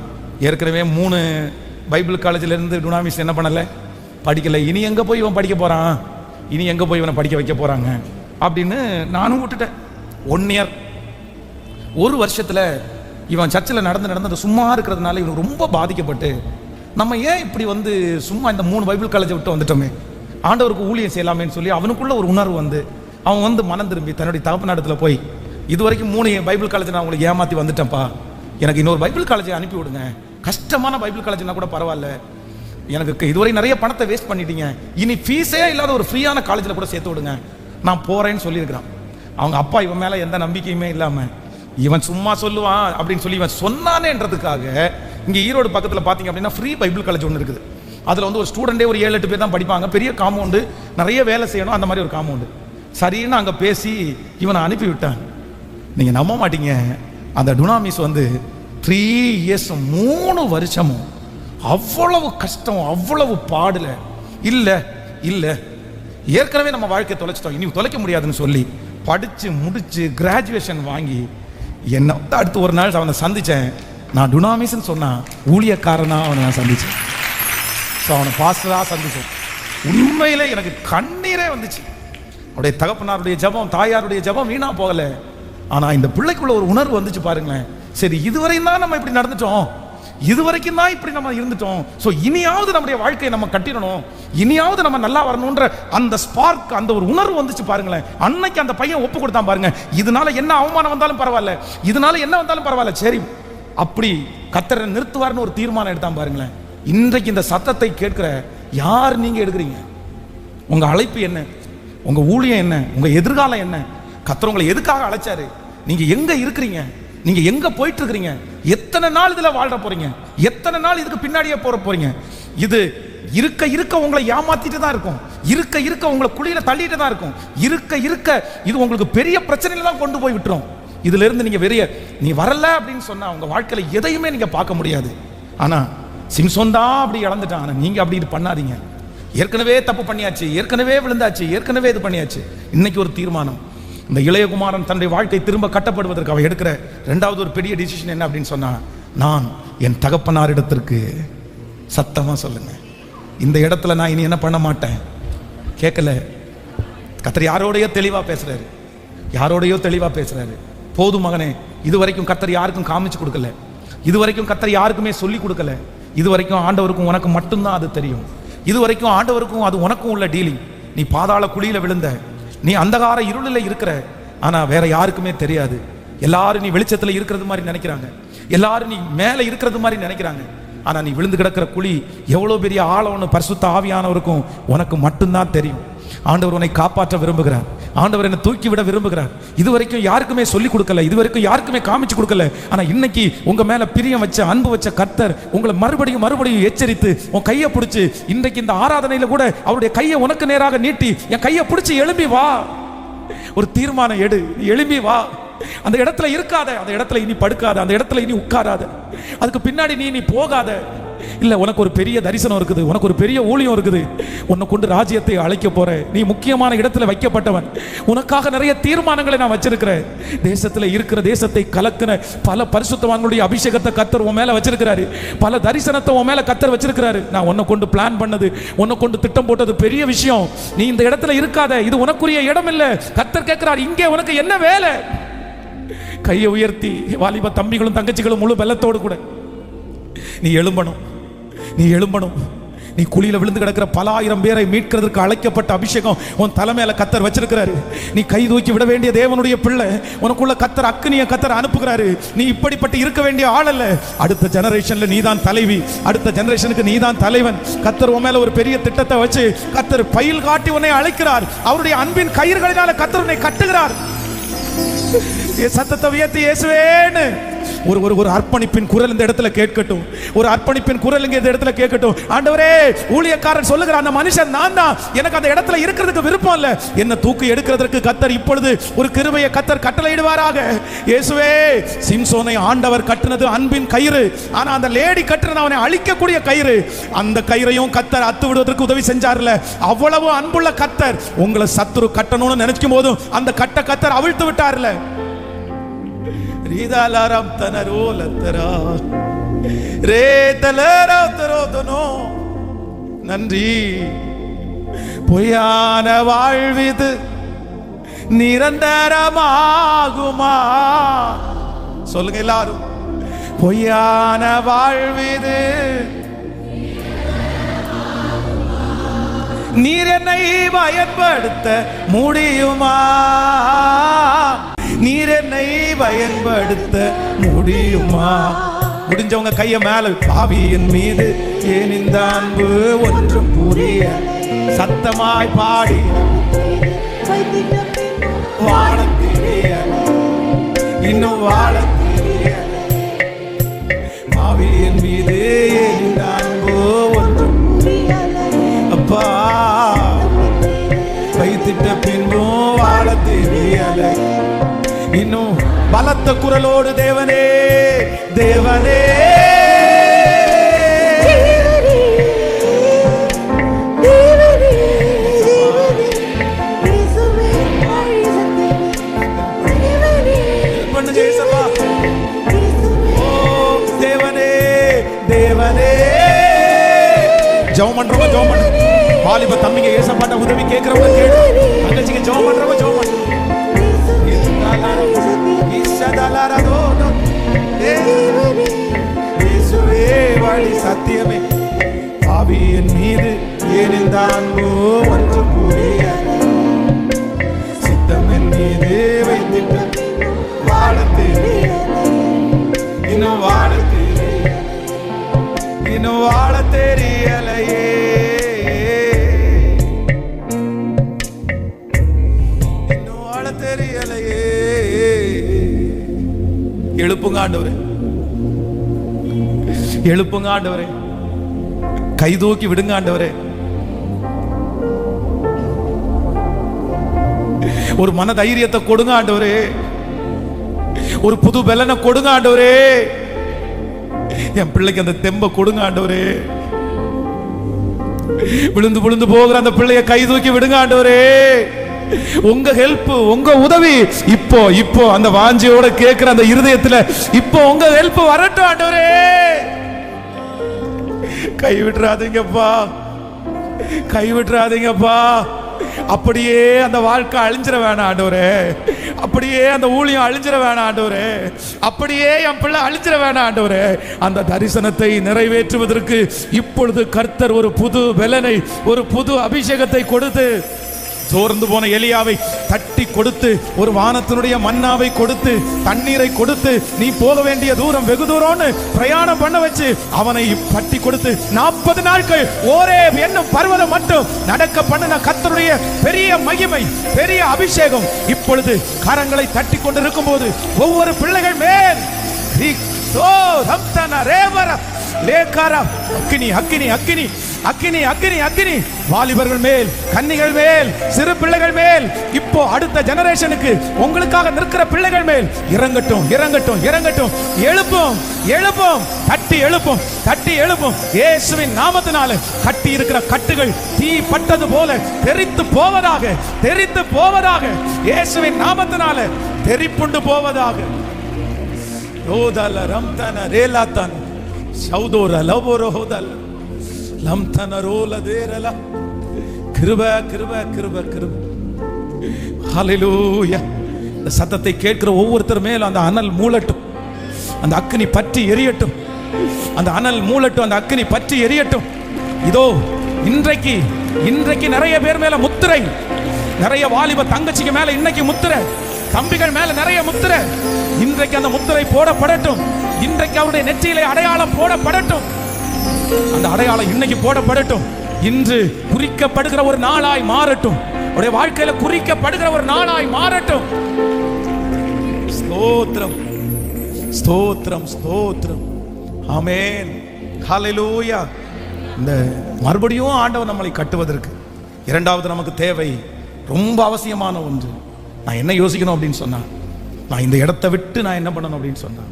ஏற்கனவே 3 பைபிள் காலேஜிலேருந்து டுனாமிஸ் என்ன பண்ணலை, படிக்கலை, இனி எங்கே போய் இவன் படிக்க போகிறான், இனி எங்கே போய் இவனை படிக்க வைக்க போகிறாங்க அப்படின்னு நானும் விட்டுட்டேன். 1 இயர், 1 வருஷத்தில் இவன் சர்ச்சில் நடந்து சும்மா இருக்கிறதுனால இவனுக்கு ரொம்ப பாதிக்கப்பட்டு, நம்ம ஏன் இப்படி சும்மா இந்த 3 பைபிள் காலேஜை விட்டு வந்துட்டோமே, ஆண்டவருக்கு ஊழியம் செய்யலாமேன்னு சொல்லி அவனுக்குள்ள ஒரு உணர்வு அவன் மனம் திரும்பி தன்னுடைய தகப்பனிடத்தில் போய், இது வரைக்கும் 3 பைபிள் காலேஜ் நான் உங்களுக்கு ஏமாற்றி வந்துட்டேன்ப்பா, எனக்கு இன்னொரு பைபிள் காலேஜை அனுப்பி விடுங்க, கஷ்டமான பைபிள் காலேஜ்னா கூட பரவாயில்ல, எனக்கு இதுவரை நிறைய பணத்தை வேஸ்ட் பண்ணிட்டீங்க, இனி ஃபீஸே இல்லாத ஒரு ஃப்ரீயான காலேஜில் கூட சேர்த்து விடுங்க, நான் போகிறேன்னு சொல்லியிருக்கிறான். அவங்க அப்பா இவன் மேலே எந்த நம்பிக்கையுமே இல்லாமல், இவன் சும்மா சொல்லுவான் அப்படின்னு சொல்லி இவன் சொன்னானேன்றதுக்காக இங்கே ஈரோடு பக்கத்தில் பார்த்தீங்க அப்படின்னா ஃப்ரீ பைபிள் காலேஜ் ஒன்று இருக்குது. அதில் ஒரு ஸ்டூடெண்டே ஒரு 7-8 பேர் தான் படிப்பாங்க, பெரிய காம்பவுண்டு, நிறைய வேலை செய்யணும், அந்த மாதிரி ஒரு காம்பவுண்டு. சரின்னு அங்கே பேசி இவனை அனுப்பி விட்டான். நீங்கள் நம்ப மாட்டீங்க, அந்த டுனாமிஸ் 3 இயர்ஸ் 3 வருஷமும் அவ்வளவு கஷ்டம், அவ்வளவு பாடல. இல்லை இல்லை ஏற்கனவே நம்ம வாழ்க்கையை தொலைச்சிட்டோம், இனி தொலைக்க முடியாதுன்னு சொல்லி படித்து முடித்து கிராஜுவேஷன் வாங்கி என்ன அடுத்து ஒரு நாள் அவனை சந்தித்தேன். நான் டுனாமிஸ்ன்னு சொன்னான், ஊழியக்காரனாக அவனை நான் சந்தித்தேன். ஸோ அவனை பாஸ்டராக சந்தித்தேன். உண்மையிலே எனக்கு கண்ணீரே வந்துச்சு. அவருடைய தகப்பனாருடைய ஜபம், தாயாருடைய ஜபம் வீணா போகலை. ஆனால் இந்த பிள்ளைக்குள்ள ஒரு உணர்வு வந்துச்சு பாருங்களேன். சரி, இதுவரையும் தான் நம்ம இப்படி நடந்துட்டோம், இதுவரைக்கும் தான் இப்படி நம்ம இருந்துட்டோம், ஸோ இனியாவது நம்முடைய வாழ்க்கையை நம்ம கட்டிடணும், இனியாவது நம்ம நல்லா வரணுன்ற அந்த ஸ்பார்க், அந்த ஒரு உணர்வு வந்துச்சு பாருங்களேன். அன்னைக்கு அந்த பையன் ஒப்பு கொடுத்தான் பாருங்க. இதனால என்ன அவமானம் வந்தாலும் பரவாயில்ல, இதனால என்ன வந்தாலும் பரவாயில்ல, சரி அப்படி கர்த்தரை நிறுத்துவார்னு ஒரு தீர்மானம் எடுத்தான் பாருங்களேன். இன்றைக்கு இந்த சத்தத்தை கேட்கிற யார் நீங்க எடுக்கிறீங்க? உங்க அழைப்பு என்ன? உங்க ஊழியம் என்ன? உங்க எதிர்காலம் என்ன? கர்த்தர் உங்களை எதுக்காக அழைச்சாரு? நீங்க எங்க இருக்கிறீங்க? நீங்க எங்க போயிட்டு இருக்கிறீங்க? எத்தனை நாள் இதுல வாழ போறீங்க? எத்தனை நாள் இதுக்கு பின்னாடியே போறீங்க? இது இருக்க இருக்க உங்களை ஏமாத்திட்டு தான் இருக்கும், இருக்க இருக்க உங்களை குழியில தள்ளிட்டு தான் இருக்கும், இருக்க இருக்க இது உங்களுக்கு பெரிய பிரச்சனையில தான் கொண்டு போய் விட்டுரும். இதுல இருந்து நீங்க நீ வரல அப்படின்னு சொன்னா உங்க வாழ்க்கையில எதையுமே நீங்க பார்க்க முடியாது. ஆனா சிம்சோன் தான் அப்படி இழந்துட்டான். ஆனா நீங்க அப்படி இது பண்ணாதீங்க. ஏற்கனவே தப்பு பண்ணியாச்சு, ஏற்கனவே விழுந்தாச்சு, ஏற்கனவே இது பண்ணியாச்சு. இன்னைக்கு ஒரு தீர்மானம். இந்த இளையகுமாரன் தன்னுடைய வாழ்க்கை திரும்ப கட்டப்படுவதற்கு அவன் எடுக்கிற 2வது ஒரு பெரிய டிசிஷன் என்ன அப்படின்னு சொன்னா, நான் என் தகப்பனாரிடத்திற்கு சத்தமா சொல்லுங்க, இந்த இடத்துல நான் இனி என்ன பண்ண மாட்டேன். கேட்கல, கர்த்தர் யாரோடையோ தெளிவா பேசுறாரு, யாரோடையோ தெளிவா பேசுறாரு. போதும் மகனே, இதுவரைக்கும் கர்த்தர் யாருக்கும் காமிச்சு கொடுக்கல, இதுவரைக்கும் கர்த்தர் யாருக்குமே சொல்லி கொடுக்கல, இதுவரைக்கும் ஆண்டவருக்கும் உனக்கு மட்டும்தான் அது தெரியும், இதுவரைக்கும் ஆண்டவருக்கும் அது உனக்கும் உள்ள டீலிங். நீ பாதாள குழியில விழுந்த, நீ அந்தகார இருளில் இருக்கிற, ஆனா வேற யாருக்குமே தெரியாது. எல்லாரும் நீ வெளிச்சத்துல இருக்கிறது மாதிரி நினைக்கிறாங்க, எல்லாரும் நீ மேல இருக்கிறது மாதிரி நினைக்கிறாங்க. ஆனா நீ விழுந்து கிடக்கிற குழி எவ்வளவு பெரிய ஆழம்னு பரிசுத்த ஆவியானவருக்கும் உனக்கு மட்டும்தான் தெரியும். ஆண்டவர் உன்னை காப்பாற்ற விரும்புகிறார், ஆண்டவர் என்னை தூக்கி விட விரும்புகிறார். இதுவரைக்கும் யாருக்குமே சொல்லிக் கொடுக்கல, இதுவரைக்கும் யாருக்குமே காமிச்சு கொடுக்கல. ஆனா இன்னைக்கு உங்க மேல பிரியம் வச்ச, அன்பு வச்ச கர்த்தர் உங்களை மறுபடியும் எச்சரித்து உன் கையை பிடிச்சு, இன்றைக்கு இந்த ஆராதனையில கூட அவருடைய கையை உனக்கு நேராக நீட்டி, என் கையை பிடிச்சி எழும்பி வா, ஒரு தீர்மானம் எடு, எழும்பி வா. அந்த இடத்துல இருக்காத, அந்த இடத்துல இனி படுக்காத, அந்த இடத்துல இனி உட்காராத, அதுக்கு பின்னாடி நீ போகாத. இல்ல, உனக்கு ஒரு பெரிய தரிசனம் இருக்குது, உனக்கு ஒரு பெரிய ஊழியம் இருக்குது, உன்னை கொண்டு ராஜ்யத்தை அழைக்க போற, நீ முக்கியமான இடத்துல வைக்கப்பட்டவன், உனக்காக நிறைய தீர்மானங்களை நான் வச்சிருக்கிறேன். தேசத்துல இருக்கிற, தேசத்தை கலக்கின பல பரிசுத்தவான்களுடைய அபிஷேகத்தை கர்த்தர் உன் மேல வச்சிருக்கிறாரு, பல தரிசனத்தை உன் மேல கர்த்தர் வச்சிருக்கிறாரு. நான் உன்னை கொண்டு பிளான் பண்ணது, உன்னை கொண்டு திட்டம் போட்டது பெரிய விஷயம். நீ இந்த இடத்துல இருக்காத, இது உனக்குரிய இடம் இல்ல. கர்த்தர் கேட்கிறார், இங்கே உனக்கு என்ன வேலை? கையை உயர்த்தி வாலிப தம்பிகளும் தங்கச்சிகளும் முழு பலத்தோடு கூட நீ எழும்பணும், நீ எழும்பணும். நீ குழியில விழுந்து கிடக்கிற பல ஆயிரம் பேரை மீட்கிறதுக்கு அழைக்கப்பட்ட அபிஷேகம் உன் தலைமையில கர்த்தர் வச்சிருக்கிறாரு. நீ கை தூக்கி விட வேண்டிய தேவனுடைய பிள்ளை, உனக்குள்ள கர்த்தர் அக்னியை கர்த்தர் அனுப்புகிறாரு. நீ இப்படிப்பட்ட இருக்க வேண்டிய ஆள் அல்ல. அடுத்த ஜெனரேஷன்ல நீதான் தலைவி, அடுத்த ஜெனரேஷனுக்கு நீதான் தலைவன். கர்த்தர் உன் மேல ஒரு பெரிய திட்டத்தை வச்சு கர்த்தர் பயில் காட்டி உன்னை அழைக்கிறார். அவருடைய அன்பின் கயிறுகளினால கர்த்தர் உன்னை கட்டுகிறார். சத்தத்தை உயர்த்தி இயேசுவேன்னு ஒரு அர்ப்பணிப்பின் குரல் இந்த இடத்துல கேட்கட்டும், ஒரு அர்ப்பணிப்பின் குரல் இந்த இடத்துல கேட்கட்டும். ஆண்டவரே, ஊழியக்காரன் சொல்லுகிற அந்த மனுஷன் நான் தான், எனக்கு அந்த இடத்துல இருக்கிறதுக்கு விருப்பம் இல்ல, என்ன தூக்கி எடுக்கிறதுக்கு கர்த்தர் இப்பொழுது ஒரு கிருபையை கர்த்தர் கட்டளையிடுவாராக. இயேசுவே, சிம்சோனை ஆண்டவர் கட்டினது அன்பின் கயிறு, ஆனா அந்த லேடி கட்டினது அவனை அழிக்கக்கூடிய கயிறு. அந்த கயிறையும் கர்த்தர் அத்து விடுவதற்கு உதவி செஞ்சார்ல, அவ்வளவு அன்புள்ள கர்த்தர் உங்களை சத்துரு கட்டணும்னு நினைக்கும் போதும் அந்த கட்டை கர்த்தர் அவிழ்த்து விட்டார்ல. ரீதாலாரம் தனரோ லத்தரா ரே தலரோ தரோ தனோ. நன்றி. பொய்யான வாழ்விது நிரந்தரமாகுமா? சொல்லுங்க எல்லாரும். பொய்யான வாழ்விது நீர் என்னை பயன்படுத்த முடியுமா? நீர் என்னை பயன்படுத்த முடியுமா? முடிஞ்சவங்க கைய மேல. பாவியின் மீது ஏன் இந்த அன்பு ஒன்றும் புரிய சத்தமாய் பாடி வாழ தெரிய இன்னும் வாழ தெரிய. பாவியின் மீது ஏன் இந்த அன்பு ஒன்றும் அப்பா வைத்திட்ட பின்பும் வாழ தெரியல. இன்னும் பலத்த குரலோடு தேவனே தேவனே ஜெபம் பண்றவங்க ஜெபம் பண்ணுங்க. வாலிப தம்பிங்க ஏசப்பாட்ட உதவி கேக்குறவங்க கேளு. தங்கச்சிங்க ஜெபம் பண்றவங்க ஜெபம் பண்ணுங்க. இயேசுவே வழி சத்தியமே. பாவியின் மீது ஏன் இந்த அன்பு ஒன்றும் புரிய சித்தம் என் மீது வைத்திட்டு வாழ தெரிய இன்னும் வாழ தெரிய இன்னும் வாழ தெரியலையே. இன்னும் வாழ தெரியலையே. எழுப்புங்க ஆண்டவரே, எழுப்புங்க ஆண்டவரே, கை தூக்கி விடுங்க ஆண்டவரே. ஒரு மன தைரியத்தை கொடுங்க ஆண்டவரே, ஒரு புது பலனை கொடுங்க ஆண்டவரே. என் பிள்ளைக்கு அந்த தெம்ப கொடுங்க ஆண்டவரே. விழுந்து விழுந்து போகிற அந்த பிள்ளைய கை தூக்கி விடுங்க ஆண்டவரே. உங்க ஹெல்ப், உங்க உதவி இப்போ இப்போ அந்த வாஞ்சியோட கேட்கிற அந்த இருதயத்துல இப்போ உங்க ஹெல்ப் வரட்டும் ஆண்டவரே. கை விட்டுறாதீங்கப்பா, கை விட்டுறாதீங்கப்பா. அப்படியே அந்த வாழ்க்கை அழிஞ்சிட வேணாம் ஆண்டவரே. அப்படியே அந்த ஊழியம் அழிஞ்சிட வேணாம் ஆண்டவரே. அப்படியே என் பிள்ளை அழிஞ்சிட வேணாம் ஆண்டவரே. அந்த தரிசனத்தை நிறைவேற்றுவதற்கு இப்பொழுது கர்த்தர் ஒரு புது பலனை, ஒரு புது அபிஷேகத்தை கொடுத்து, சோர்ந்து போன எலியாவை தட்டி கொடுத்து, ஒரு வானத்தினுடைய மன்னாவை கொடுத்து, தண்ணீரை கொடுத்து, நீ போக வேண்டிய தூரம் வெகு தூரம்னு பிரயாணம் பண்ண வச்சு அவனை தட்டி கொடுத்து 40 நாட்கள் ஒரே என்னும் பர்வதம் மட்டும் நடக்க பண்ணின கர்த்தருடைய பெரிய மகிமை, பெரிய அபிஷேகம் இப்பொழுது கரங்களை தட்டி கொண்டிருக்கும் போது ஒவ்வொரு பிள்ளைகள் மேல் அக்கினி அக்கினி அக்கினி அக்கினி அக்கினி அக்கினி வாலிபர்கள் மேல், கன்னிகள் மேல், சிறு பிள்ளைகள் மேல், இப்போ அடுத்த ஜெனரேஷனுக்கு உங்களுக்காக நிற்கிற பிள்ளைகள் மேல் இறங்கட்டும் இறங்கட்டும் இறங்கட்டும். எழுப்பும் எழுப்பும், தட்டி எழுப்பும் தட்டி எழுப்பும். இயேசுவின் நாமத்தினால கட்டி இருக்கிற கட்டுகள் தீ பட்டது போல தெரித்து போவதாக, தெரித்து போவதாக. இயேசுவின் நாமத்தினால தெரிப்புண்டு போவதாக. ரோதல ரம்தன ரேலாதன் சௌதோர லவோர ஹோதல் லம்தன ரோல தேரல. கிருப கிருப கிருப கிருப. ஹல்லேலூயா. இந்த சத்தத்தை கேட்கிற ஒவ்வொருத்தர் மேலும் அந்த அனல் மூளட்டும், அந்த அக்கினி பற்றி எரியட்டும். அந்த அனல் மூளட்டும், அந்த அக்கினி பற்றி எரியட்டும். இதோ இன்றைக்கு இன்றைக்கு நிறைய பேர் மேல முத்திரை, நிறைய வாலிப தங்கச்சிக்கு மேல இன்னைக்கு முத்திரை, தம்பிகள் மேல நிறைய முத்திரை. இன்றைக்கு அந்த முத்திரை போடப்படட்டும். இன்றைக்கு அவருடைய நெற்றியிலே அடையாளம் போடப்படட்டும். அந்த அடையாளம் இன்னைக்கு போடப்படட்டும். இன்று குறிக்கப்படுகிற ஒரு நாளாய் மாறட்டும். அவருடைய வாழ்க்கையில குறிக்கப்படுகிற ஒரு நாளாய் மாறட்டும். ஸ்தோத்திரம் ஸ்தோத்திரம் ஸ்தோத்திரம். ஆமென். ஹல்லேலூயா. இந்த மறுபடியும் ஆண்டவர் நம்மளை கட்டுவதற்கு இரண்டாவது நமக்கு தேவை, ரொம்ப அவசியமான ஒன்று. நான் என்ன யோசிக்கணும் அப்படின்னு சொன்னா, நான் இந்த இடத்தை விட்டு நான் என்ன பண்ணணும் அப்படின்னு சொன்னா,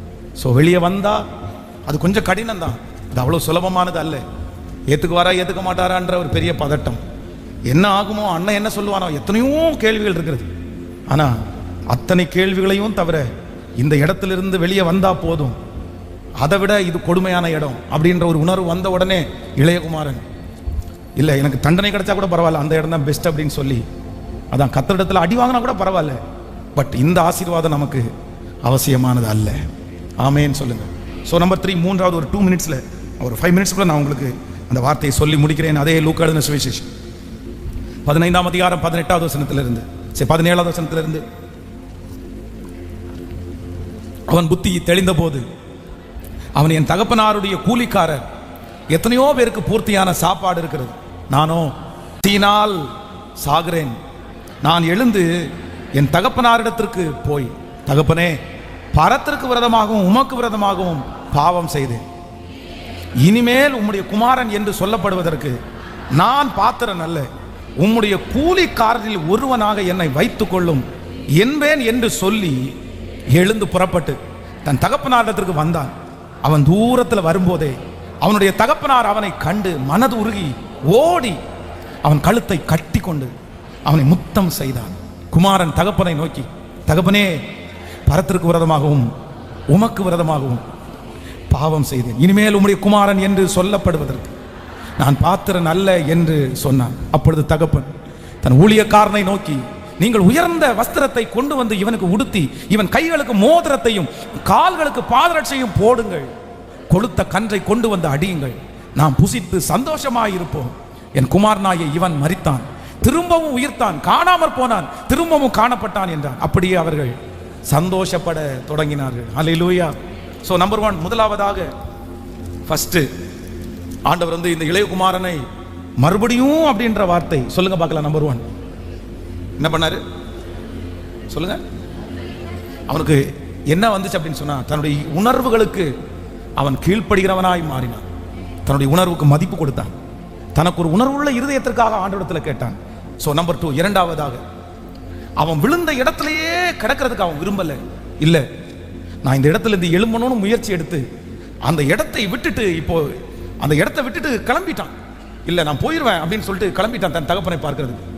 வெளியே வந்தா அது கொஞ்சம் கடினம் தான். அது அவ்வளோ சுலபமானது அல்ல. ஏற்றுக்குவாரா ஏற்றுக்க மாட்டாரான்ற ஒரு பெரிய பதட்டம். என்ன ஆகுமோ, அண்ணன் என்ன சொல்லுவானோ, எத்தனையோ கேள்விகள் இருக்கிறது. ஆனால் அத்தனை கேள்விகளையும் தவிர இந்த இடத்திலிருந்து வெளியே வந்தா போதும், அதை விட இது கொடுமையான இடம் அப்படின்ற ஒரு உணர்வு வந்த உடனே இளையகுமாரன் இல்லை எனக்கு தண்டனை கிடைச்சா கூட பரவாயில்ல, அந்த இடம் தான் பெஸ்ட் அப்படின்னு சொல்லி, அதான் கத்தரிடத்தில் அடி வாங்கினா கூட பரவாயில்ல, பட் இந்த ஆசீர்வாதம் நமக்கு அவசியமானது அல்ல. ஆமேன்னு சொல்லுங்க. ஸோ நம்பர் 3, மூன்றாவது ஒரு 2 மினிட்ஸில், ஒரு 5 மினிட்ஸ்க்குள்ள நான் உங்களுக்கு அந்த வார்த்தையை சொல்லி முடிக்கிறேன். அதே லூக்கா எழுதின சுவிசேஷம் 15ஆம் அதிகாரம் 18வது வசனத்திலிருந்து, சரி 17வது வசனத்திலிருந்து. அவன் புத்தி தெளிந்த போது அவன் என் தகப்பனாருடைய கூலிக்காரர், எத்தனையோ பேருக்கு பூர்த்தியான சாப்பாடு இருக்கிறது, நானோ தீனால் சாகிறேன். நான் எழுந்து என் தகப்பனாரிடத்திற்கு போய், தகப்பனே, பரத்திற்கு விரதமாகவும் உமக்கு விரதமாகவும் பாவம் செய்தேன். இனிமேல் உம்முடைய குமாரன் என்று சொல்லப்படுவதற்கு நான் பாத்திரன் அல்ல. உம்முடைய கூலிக்காரரில் ஒருவனாக என்னை வைத்துக் கொள்ளும் என்பேன் என்று சொல்லி எழுந்து புறப்பட்டு தன் தகப்பனாரிடத்திற்கு வந்தான். அவன் தூரத்தில் வரும்போதே அவனுடைய தகப்பனார் அவனை கண்டு மனது உருகி ஓடி அவன் கழுத்தை கட்டி கொண்டு அவனை முத்தம் செய்தான். குமாரன் தகப்பனை நோக்கி, தகப்பனே, பரத்திற்கு விரதமாகவும் உமக்கு விரதமாகவும் பாவம் செய்தேன். இனிமேல் உம்முடைய குமாரன் என்று சொல்லப்படுவதற்கு நான் பாத்திரன் அல்ல என்று சொன்னான். அப்பொழுது தகப்பன் தன் ஊழியக்காரனை நோக்கி, நீங்கள் உயர்ந்த வஸ்திரத்தை கொண்டு வந்து இவனுக்கு உடுத்தி இவன் கைகளுக்கு மோதிரத்தையும் கால்களுக்கு பாதரட்சையும் போடுங்கள், கொளுத்த கன்றை கொண்டு வந்து அடியுங்கள், நாம் புசித்து சந்தோஷமாயிருப்போம். என் குமாரனாகிய இவன் மரித்தான், திரும்பவும் உயிர்த்தான், காணாமற் போனான், திரும்பவும் காணப்பட்டான் என்றான். அப்படியே அவர்கள் சந்தோஷப்பட தொடங்கினார்கள். அல்லேலூயா. ஸோ நம்பர் 1, முதலாவதாக ஃபர்ஸ்ட் ஆண்டவர் வந்து இந்த இளையகுமாரனை மறுபடியும் அப்படின்ற வார்த்தை சொல்லுங்க பார்க்கலாம். நம்பர் 1 என்ன பண்ணாரு சொல்லுங்க. அவனுக்கு என்ன வந்துச்சு அப்படின்னு சொன்னா, தன்னுடைய உணர்வுகளுக்கு அவன் கீழ்ப்படுகிறவனாய் மாறினான். தன்னுடைய உணர்வுக்கு மதிப்பு கொடுத்தான். தனக்கு ஒரு உணர்வுள்ள இருதயத்திற்காக ஆண்டவரிடத்தில் கேட்டான். ஸோ நம்பர் 2, இரண்டாவதாக அவன் விழுந்த இடத்திலேயே கிடக்கிறதுக்கு அவன் விரும்பல. இல்லை, நான் இந்த இடத்துல இருந்து எழும்பணும்னு முயற்சி எடுத்து அந்த இடத்தை விட்டுட்டு, இப்போ அந்த இடத்தை விட்டுட்டு கிளம்பிட்டான். இல்லை, நான் போயிடுவேன் அப்படின்னு சொல்லிட்டு கிளம்பிட்டான் தன் தகப்பனை பார்க்கறதுக்கு.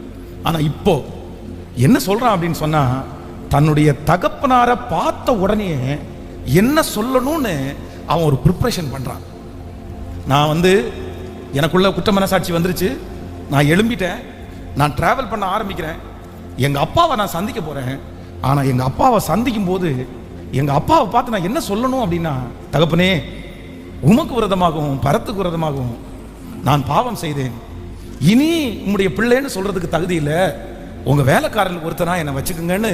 ஆனால் இப்போ என்ன சொல்றான் அப்படின்னு சொன்னா, தன்னுடைய தகப்பனாரை பார்த்த உடனே என்ன சொல்லணும்னு அவன் ஒரு ப்ரிப்பரேஷன் பண்றான். நான் வந்து எனக்குள்ள குற்ற மனசாட்சி வந்துருச்சு, நான் எழும்பிட்டேன், நான் டிராவல் பண்ண ஆரம்பிக்கிறேன், எங்க அப்பாவை நான் சந்திக்க போறேன். ஆனா எங்க அப்பாவை சந்திக்கும் போது எங்க அப்பாவை பார்த்து நான் என்ன சொல்லணும் அப்படின்னா, தகப்பனே, உமக்கு விரதமாகவும் பரத்துக்கு விரதமாகவும் நான் பாவம் செய்தேன், இனி உம்முடைய பிள்ளைன்னு சொல்றதுக்கு தகுதி இல்லை, உங்க வேலைக்காரர்கள் ஒருத்தனா என்னை வச்சுக்குங்கன்னு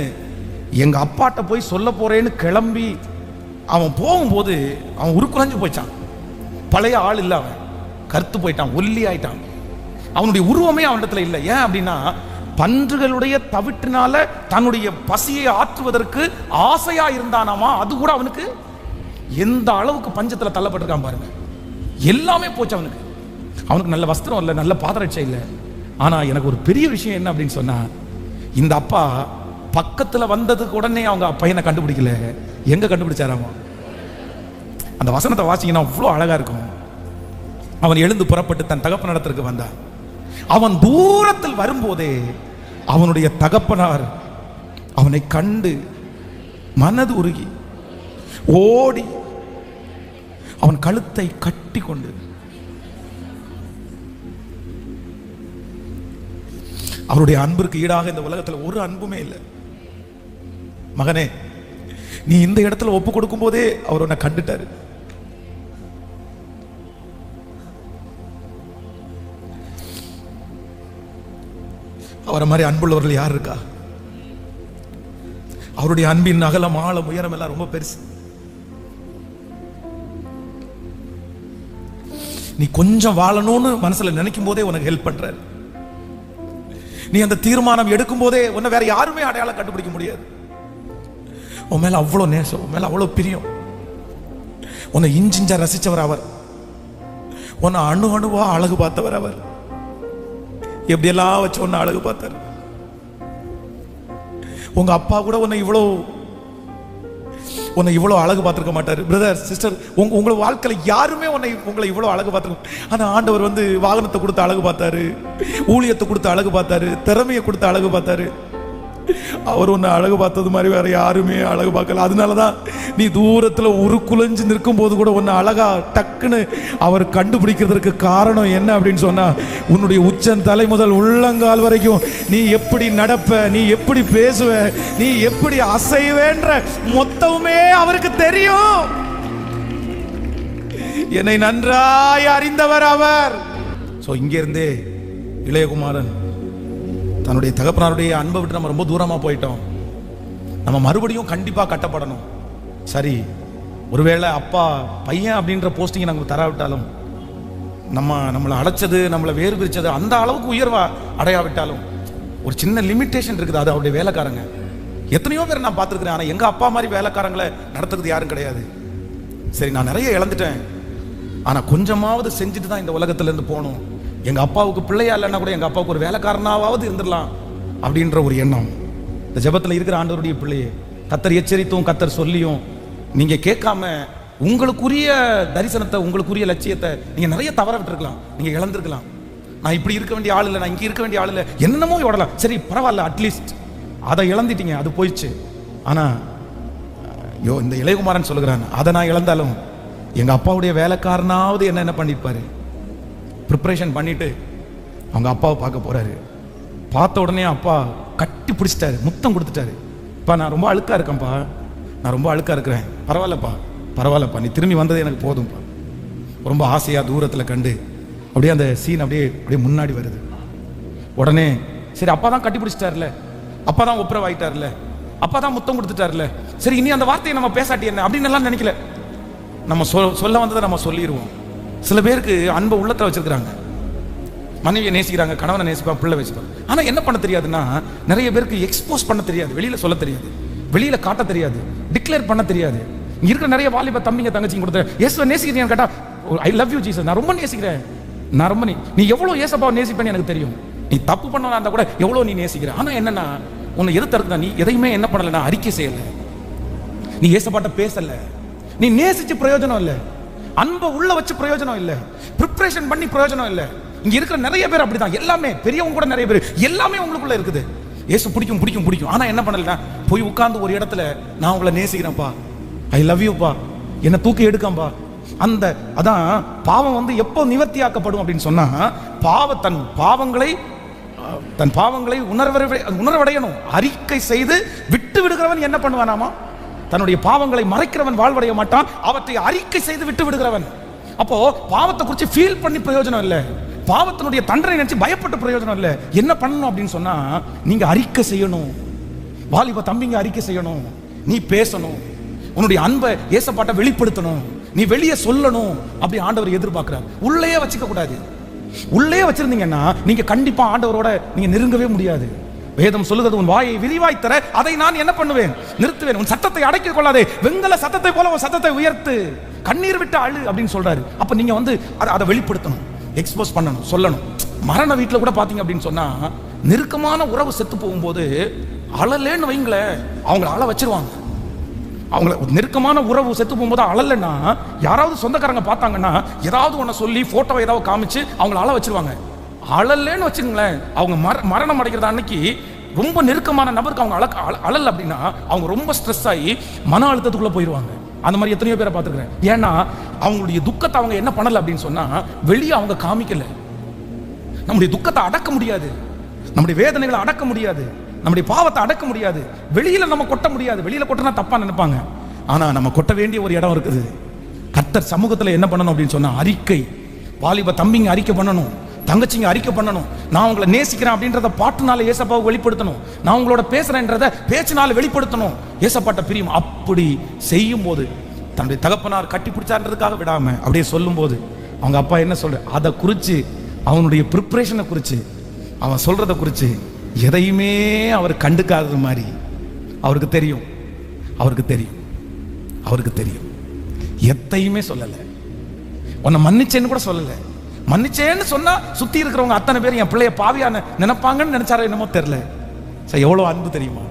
எங்க அப்பாட்ட போய் சொல்ல போறேன்னு கிளம்பி அவன் போகும்போது அவன் உருக்குலைஞ்சு போயிட்டான். பழைய ஆள் இல்லை, அவன் கருத்து போயிட்டான், ஒல்லி ஆயிட்டான். அவனுடைய உருவமே அவனிடத்துல இல்லை. ஏன் அப்படின்னா, பன்றுகளுடைய தவிட்டினால தன்னுடைய பசியை ஆற்றுவதற்கு ஆசையா இருந்தானாமா, அது கூட அவனுக்கு எந்த அளவுக்கு பஞ்சத்துல தள்ளப்பட்டிருக்கான் பாருங்க. எல்லாமே போச்சு அவனுக்கு. அவனுக்கு நல்ல வஸ்திரம் இல்லை, நல்ல பாதரட்சை இல்லை. ஆனா எனக்கு ஒரு பெரிய விஷயம் என்ன அப்படின்னு சொன்னா, இந்த அப்பா பக்கத்துல வந்ததுக்கு உடனே அவங்க பையனை கண்டுபிடிக்கல, எங்க கண்டுபிடிச்சாராமா? அந்த வசனத்தை வாசிங்கன்னா அவ்வளோ அழகா இருக்கும். அவன் எழுந்து புறப்பட்டு தன் தகப்பனிடத்திற்கு வந்தான். அவன் தூரத்தில் வரும்போதே அவனுடைய தகப்பனார் அவனை கண்டு மனது உருகி ஓடி அவன் கழுத்தை கட்டி கொண்டு, அவருடைய அன்பிற்கு ஈடாக இந்த உலகத்தில் ஒரு அன்புமே இல்லை. மகனே, நீ இந்த இடத்துல ஒப்பு கொடுக்கும் போதே அவர் உன்னை கண்டுட்டாரு. அவரை மாதிரி அன்புள்ளவர்கள் யார் இருக்கா? அவருடைய அன்பின் அகலம் ஆழம் உயரம் எல்லாம் ரொம்ப பெருசு. நீ கொஞ்சம் வாழணும்னு மனசுல நினைக்கும் போதே உனக்கு ஹெல்ப் பண்றாரு. நீ அந்த தீர்மானம் எடுக்கும் போதே உன்னை வேற யாருமே அடையாளம் கண்டுபிடிக்க முடியாது. உன் மேல அவ்வளவு நேசம், உன் மேல அவ்வளவு பிரியம். உன்னை இஞ்சிஞ்சா ரசிச்சவர் அவர். உன்னை அணு அணுவா அழகு பார்த்தவர் அவர். எப்படியெல்லாம் வச்சு ஒன்னு அழகு பார்த்தாரு. உங்க அப்பா கூட உன்னை இவ்வளவு அழகு பார்த்திருக்க மாட்டாரு. பிரதர், சிஸ்டர், உங்க வாழ்க்கையில யாருமே உங்களை இவ்வளவு அழகு பார்த்திருக்க. ஆனா ஆண்டவர் வந்து வாகனத்தை கொடுத்து அழகு பார்த்தாரு, ஊழியத்தை கொடுத்து அழகு பார்த்தாரு, திறமையை கொடுத்து அழகு பார்த்தாரு. அவர் ஒன்று அழகு பார்த்தது மாதிரி வேற யாருமே அழகு பார்க்கல. அதனால தான் நீ தூரத்தில் உருக்குலைஞ்சு நிற்கும் போது கூட ஒன்று அழகா டக்குன்னு அவர் கண்டுபிடிக்கிறதுக்கு காரணம் என்ன அப்படின்னு சொன்னா, உன்னுடைய உச்சன் தலை முதல் உள்ளங்கால் வரைக்கும் நீ எப்படி நடப்ப, நீ எப்படி பேசுவ, நீ எப்படி அசைவேன்ற மொத்தமுமே அவருக்கு தெரியும். என்னை நன்றாய் அறிந்தவர் அவர். ஸோ இங்கிருந்தே இளையகுமாரன் தன்னுடைய தகப்பனாருடைய அன்பை விட்டு நம்ம ரொம்ப தூரமாக போயிட்டோம். நம்ம மறுபடியும் கண்டிப்பாக கட்டப்படணும். ஒருவேளை அப்பா பையன் அப்படின்ற போஸ்டிங்கை நமக்கு தராவிட்டாலும், நம்மளை அடைச்சது, நம்மளை வேறு பிரிச்சது அந்த அளவுக்கு உயர்வா அடையாவிட்டாலும் ஒரு சின்ன லிமிட்டேஷன் இருக்குது. அது அவருடைய வேலைக்காரங்க. எத்தனையோ பேர் நான் பார்த்துருக்கிறேன். ஆனால் எங்கள் அப்பா மாதிரி வேலைக்காரங்களை நடத்துறது யாரும் கிடையாது. நான் நிறைய இழந்துட்டேன். ஆனால் கொஞ்சமாவது செஞ்சுட்டு தான் இந்த உலகத்திலேருந்து போகணும். எங்கள் அப்பாவுக்கு பிள்ளையா இல்லைன்னா கூட எங்கள் அப்பாவுக்கு ஒரு வேலைக்காரனாவது இருந்துடலாம் அப்படின்ற ஒரு எண்ணம். இந்த ஜெபத்தில் இருக்கிற ஆண்டவருடைய பிள்ளையே, கத்தர் எச்சரித்தும் கத்தர் சொல்லியும் நீங்கள் கேட்காம உங்களுக்குரிய தரிசனத்தை, உங்களுக்குரிய லட்சியத்தை நீங்கள் நிறைய தவற விட்டுருக்கலாம். நீங்கள் இழந்திருக்கலாம். நான் இப்படி இருக்க வேண்டிய ஆள் இல்லை, நான் இங்கே இருக்க வேண்டிய ஆள் இல்லை, என்னென்னமோ ஓடலாம். பரவாயில்ல, அட்லீஸ்ட் அதை இழந்துட்டீங்க, அது போயிடுச்சு. ஆனால் இந்த இளையகுமாரன் சொல்லுகிறான், அதை நான் இழந்தாலும் எங்கள் அப்பாவுடைய வேலைக்காரனாவது என்ன பண்ணியிருப்பாரு. ப்ரிப்பரேஷன் பண்ணிட்டு அவங்க அப்பாவை பார்க்க போறாரு. பார்த்த உடனே அப்பா கட்டி பிடிச்சிட்டாரு, முத்தம் கொடுத்துட்டாரு. அப்பா, நான் ரொம்ப அழுக்கா இருக்கேன்ப்பா, நான் ரொம்ப அழுக்கா இருக்கிறேன், பரவாயில்லப்பா, நீ திரும்பி வந்தது எனக்கு போதும்ப்பா. ரொம்ப ஆசையாக தூரத்தில் கண்டு அப்படியே அந்த சீன் அப்படியே முன்னாடி வருது. உடனே அப்பா தான் கட்டி பிடிச்சிட்டார்ல, அப்பா தான் ஒப்புரவாயிட்டார்ல, அப்பா தான் முத்தம் கொடுத்துட்டார்ல, இனி அந்த வார்த்தையை நம்ம பேசாட்டி என்ன அப்படின்னு எல்லாம் நினைக்கல. நம்ம சொல்ல வந்ததை நம்ம சொல்லிடுவோம். சில பேருக்கு அன்பை உள்ளத்தை வச்சிருக்கிறாங்க. மனைவியை நேசிக்கிறாங்க, கணவனை நேசிப்பாங்க, பிள்ளை வச்சுப்பாங்க. ஆனால் என்ன பண்ண தெரியாதுன்னா, நிறைய பேருக்கு எக்ஸ்போஸ் பண்ண தெரியாது, வெளியில் சொல்ல தெரியாது, வெளியில் காட்ட தெரியாது, டிக்ளேர் பண்ண தெரியாது. இங்கே இருக்கிற நிறைய வாலிப தம்பிங்க தங்கச்சிங்க கொடுத்த இயேசுவை நேசிக்கிறீங்கன்னு கேட்டால், ஐ லவ் யூ ஜீசஸ், நான் ரொம்ப நேசிக்கிறேன், நான் ரொம்ப நீ எவ்வளோ ஏசப்பாவை நேசிப்பேன்னு எனக்கு தெரியும். நீ தப்பு பண்ணா இருந்தால் கூட எவ்வளோ நீ நேசிக்கிற. ஆனால் என்னன்னா, உன்னை எது தருக்குதா, நீ எதையுமே என்ன பண்ணலை, நான் அறிக்கை செய்யலை, நீ ஏசப்பாட்ட பேசலை, நீ நேசிச்சு பிரயோஜனம் இல்லை, அன்பை உள்ள வச்சு பிரயோஜனம் இல்லை, ப்ரிப்பரேஷன் பண்ணி பிரயோஜனம் இல்லை. இங்க இருக்கிற நிறைய பேர் அப்படிதான். எல்லாமே பெரியவங்க கூட நிறைய பேர் எல்லாமே உங்களுக்குள்ள இருக்குது. இயேசு பிடிக்கும் பிடிக்கும் பிடிக்கும். ஆனா என்ன பண்ணலன்னா, போய் உட்கார்ந்து ஒரு இடத்துல நான் உங்களை நேசிக்கிறேன்ப்பா, ஐ லவ் யூப்பா, என்னை தூக்கி எடுக்காம்பா. அதான் பாவம் எப்போ நிவர்த்தியாக்கப்படும் அப்படின்னு சொன்னா, தன் பாவங்களை உணர்வடையணும். அறிக்கை செய்து விட்டு விடுகிறவன் என்ன பண்ணுவானாமா, தன்னுடைய பாவங்களை மறைக்கிறவன் வாழ்வடைய மாட்டான், அவற்றை அறிக்கை செய்து விட்டு விடுகிறவன். அப்போ பாவத்தை குறித்து ஃபீல் பண்ணி பிரயோஜனம் இல்லை, பாவத்தினுடைய தண்டனை நினைச்சு பயப்பட்டு பிரயோஜனம் இல்லை. என்ன பண்ணணும் அப்படின்னு சொன்னா, நீங்க அறிக்கை செய்யணும். வாலிப தம்பிங்க அறிக்கை செய்யணும், நீ பேசணும், உன்னுடைய அன்பை ஏசப்பாட்ட வெளிப்படுத்தணும், நீ வெளியே சொல்லணும். அப்படி ஆண்டவர் எதிர்பார்க்கிறார். உள்ளே வச்சுக்க கூடாது. உள்ளே வச்சிருந்தீங்கன்னா நீங்க கண்டிப்பா ஆண்டவரோட நீங்க நெருங்கவே முடியாது. வேதம் சொல்லுகிறது, உன் வாயை விரிவாய் தர அதை நான் என்ன பண்ணுவேன், நிறுத்துவேன். உன் சத்தத்தை அடக்கிக் கொள்ளாதே, வெங்கல சத்தத்தை போல உன் சத்தத்தை உயர்த்து, கண்ணீர் விட்டு அழு அப்படின்னு சொல்றாரு. அப்ப நீங்க அதை வெளிப்படுத்தணும், எக்ஸ்போஸ் பண்ணணும், சொல்லணும். மரண வீட்டில் கூட பாத்தீங்க அப்படின்னு சொன்னா, நெருக்கமான உறவு செத்து போகும்போது அழலேன்னு வைங்களேன், அவங்கள அழ வச்சிருவாங்க. அவங்கள நெருக்கமான உறவு செத்து போகும்போது அழலைன்னா, யாராவது சொந்தக்காரங்க பார்த்தாங்கன்னா ஏதாவது ஒன்று சொல்லி போட்டோவை ஏதாவது காமிச்சு அவங்கள அழ வச்சிருவாங்க. அழல்லேன்னு வச்சுக்கோங்களேன், அவங்க மரணம் அடைகிறத அன்னைக்கு ரொம்ப நெருக்கமான நபருக்கு அவங்க அழல் அப்படின்னா அவங்க ரொம்ப ஸ்ட்ரெஸ் ஆகி மன அழுத்தத்துக்குள்ள போயிடுவாங்க. அந்த மாதிரி எத்தனையோ பேரை பார்த்துருக்கிறேன். ஏன்னா அவங்களுடைய துக்கத்தை அவங்க என்ன பண்ணல அப்படின்னு சொன்னா, வெளியே அவங்க காமிக்கல. நம்முடைய துக்கத்தை அடக்க முடியாது, நம்முடைய வேதனைகளை அடக்க முடியாது, நம்முடைய பாவத்தை அடக்க முடியாது, வெளியில நம்ம கொட்ட முடியாது. வெளியில கொட்டினா தப்பா நினைப்பாங்க. ஆனா நம்ம கொட்ட வேண்டிய ஒரு இடம் இருக்குது. கர்த்தர் சமூகத்தில் என்ன பண்ணணும் அப்படின்னு சொன்னா, அறிக்கை. வாலிப தம்பிங்க அறிக்கை பண்ணணும், தங்கச்சிங்க அறிக்கை பண்ணணும். நான் உங்களை நேசிக்கிறேன் அப்படின்றத பாட்டுனால ஏசப்பாவை வெளிப்படுத்தணும், நான் உங்களோட பேசுறேன்றத பேச்சினால வெளிப்படுத்தணும், ஏசப்பாட்ட பிரியும். அப்படி செய்யும் போது தன்னுடைய தகப்பனார் கட்டி பிடிச்சான்றதுக்காக விடாம அப்படியே சொல்லும் போது அவங்க அப்பா என்ன சொல்ற, அதை குறித்து, அவனுடைய ப்ரிப்பரேஷனை குறித்து, அவன் சொல்றதை குறித்து எதையுமே அவர் கண்டுக்காதது மாதிரி அவருக்கு தெரியும். எத்தையுமே சொல்லலை. உன்னை மன்னிச்சேன்னு கூட சொல்லலை. மன்னிச்சேன்னு சொன்னா சுத்தி இருக்கிறவங்க அத்தனை பேர் என் பிள்ளைய பாவியான நினைப்பாங்கன்னு நினைச்சாரோ என்னமோ தெரியல. எவ்வளவு அன்பு தெரியுமா?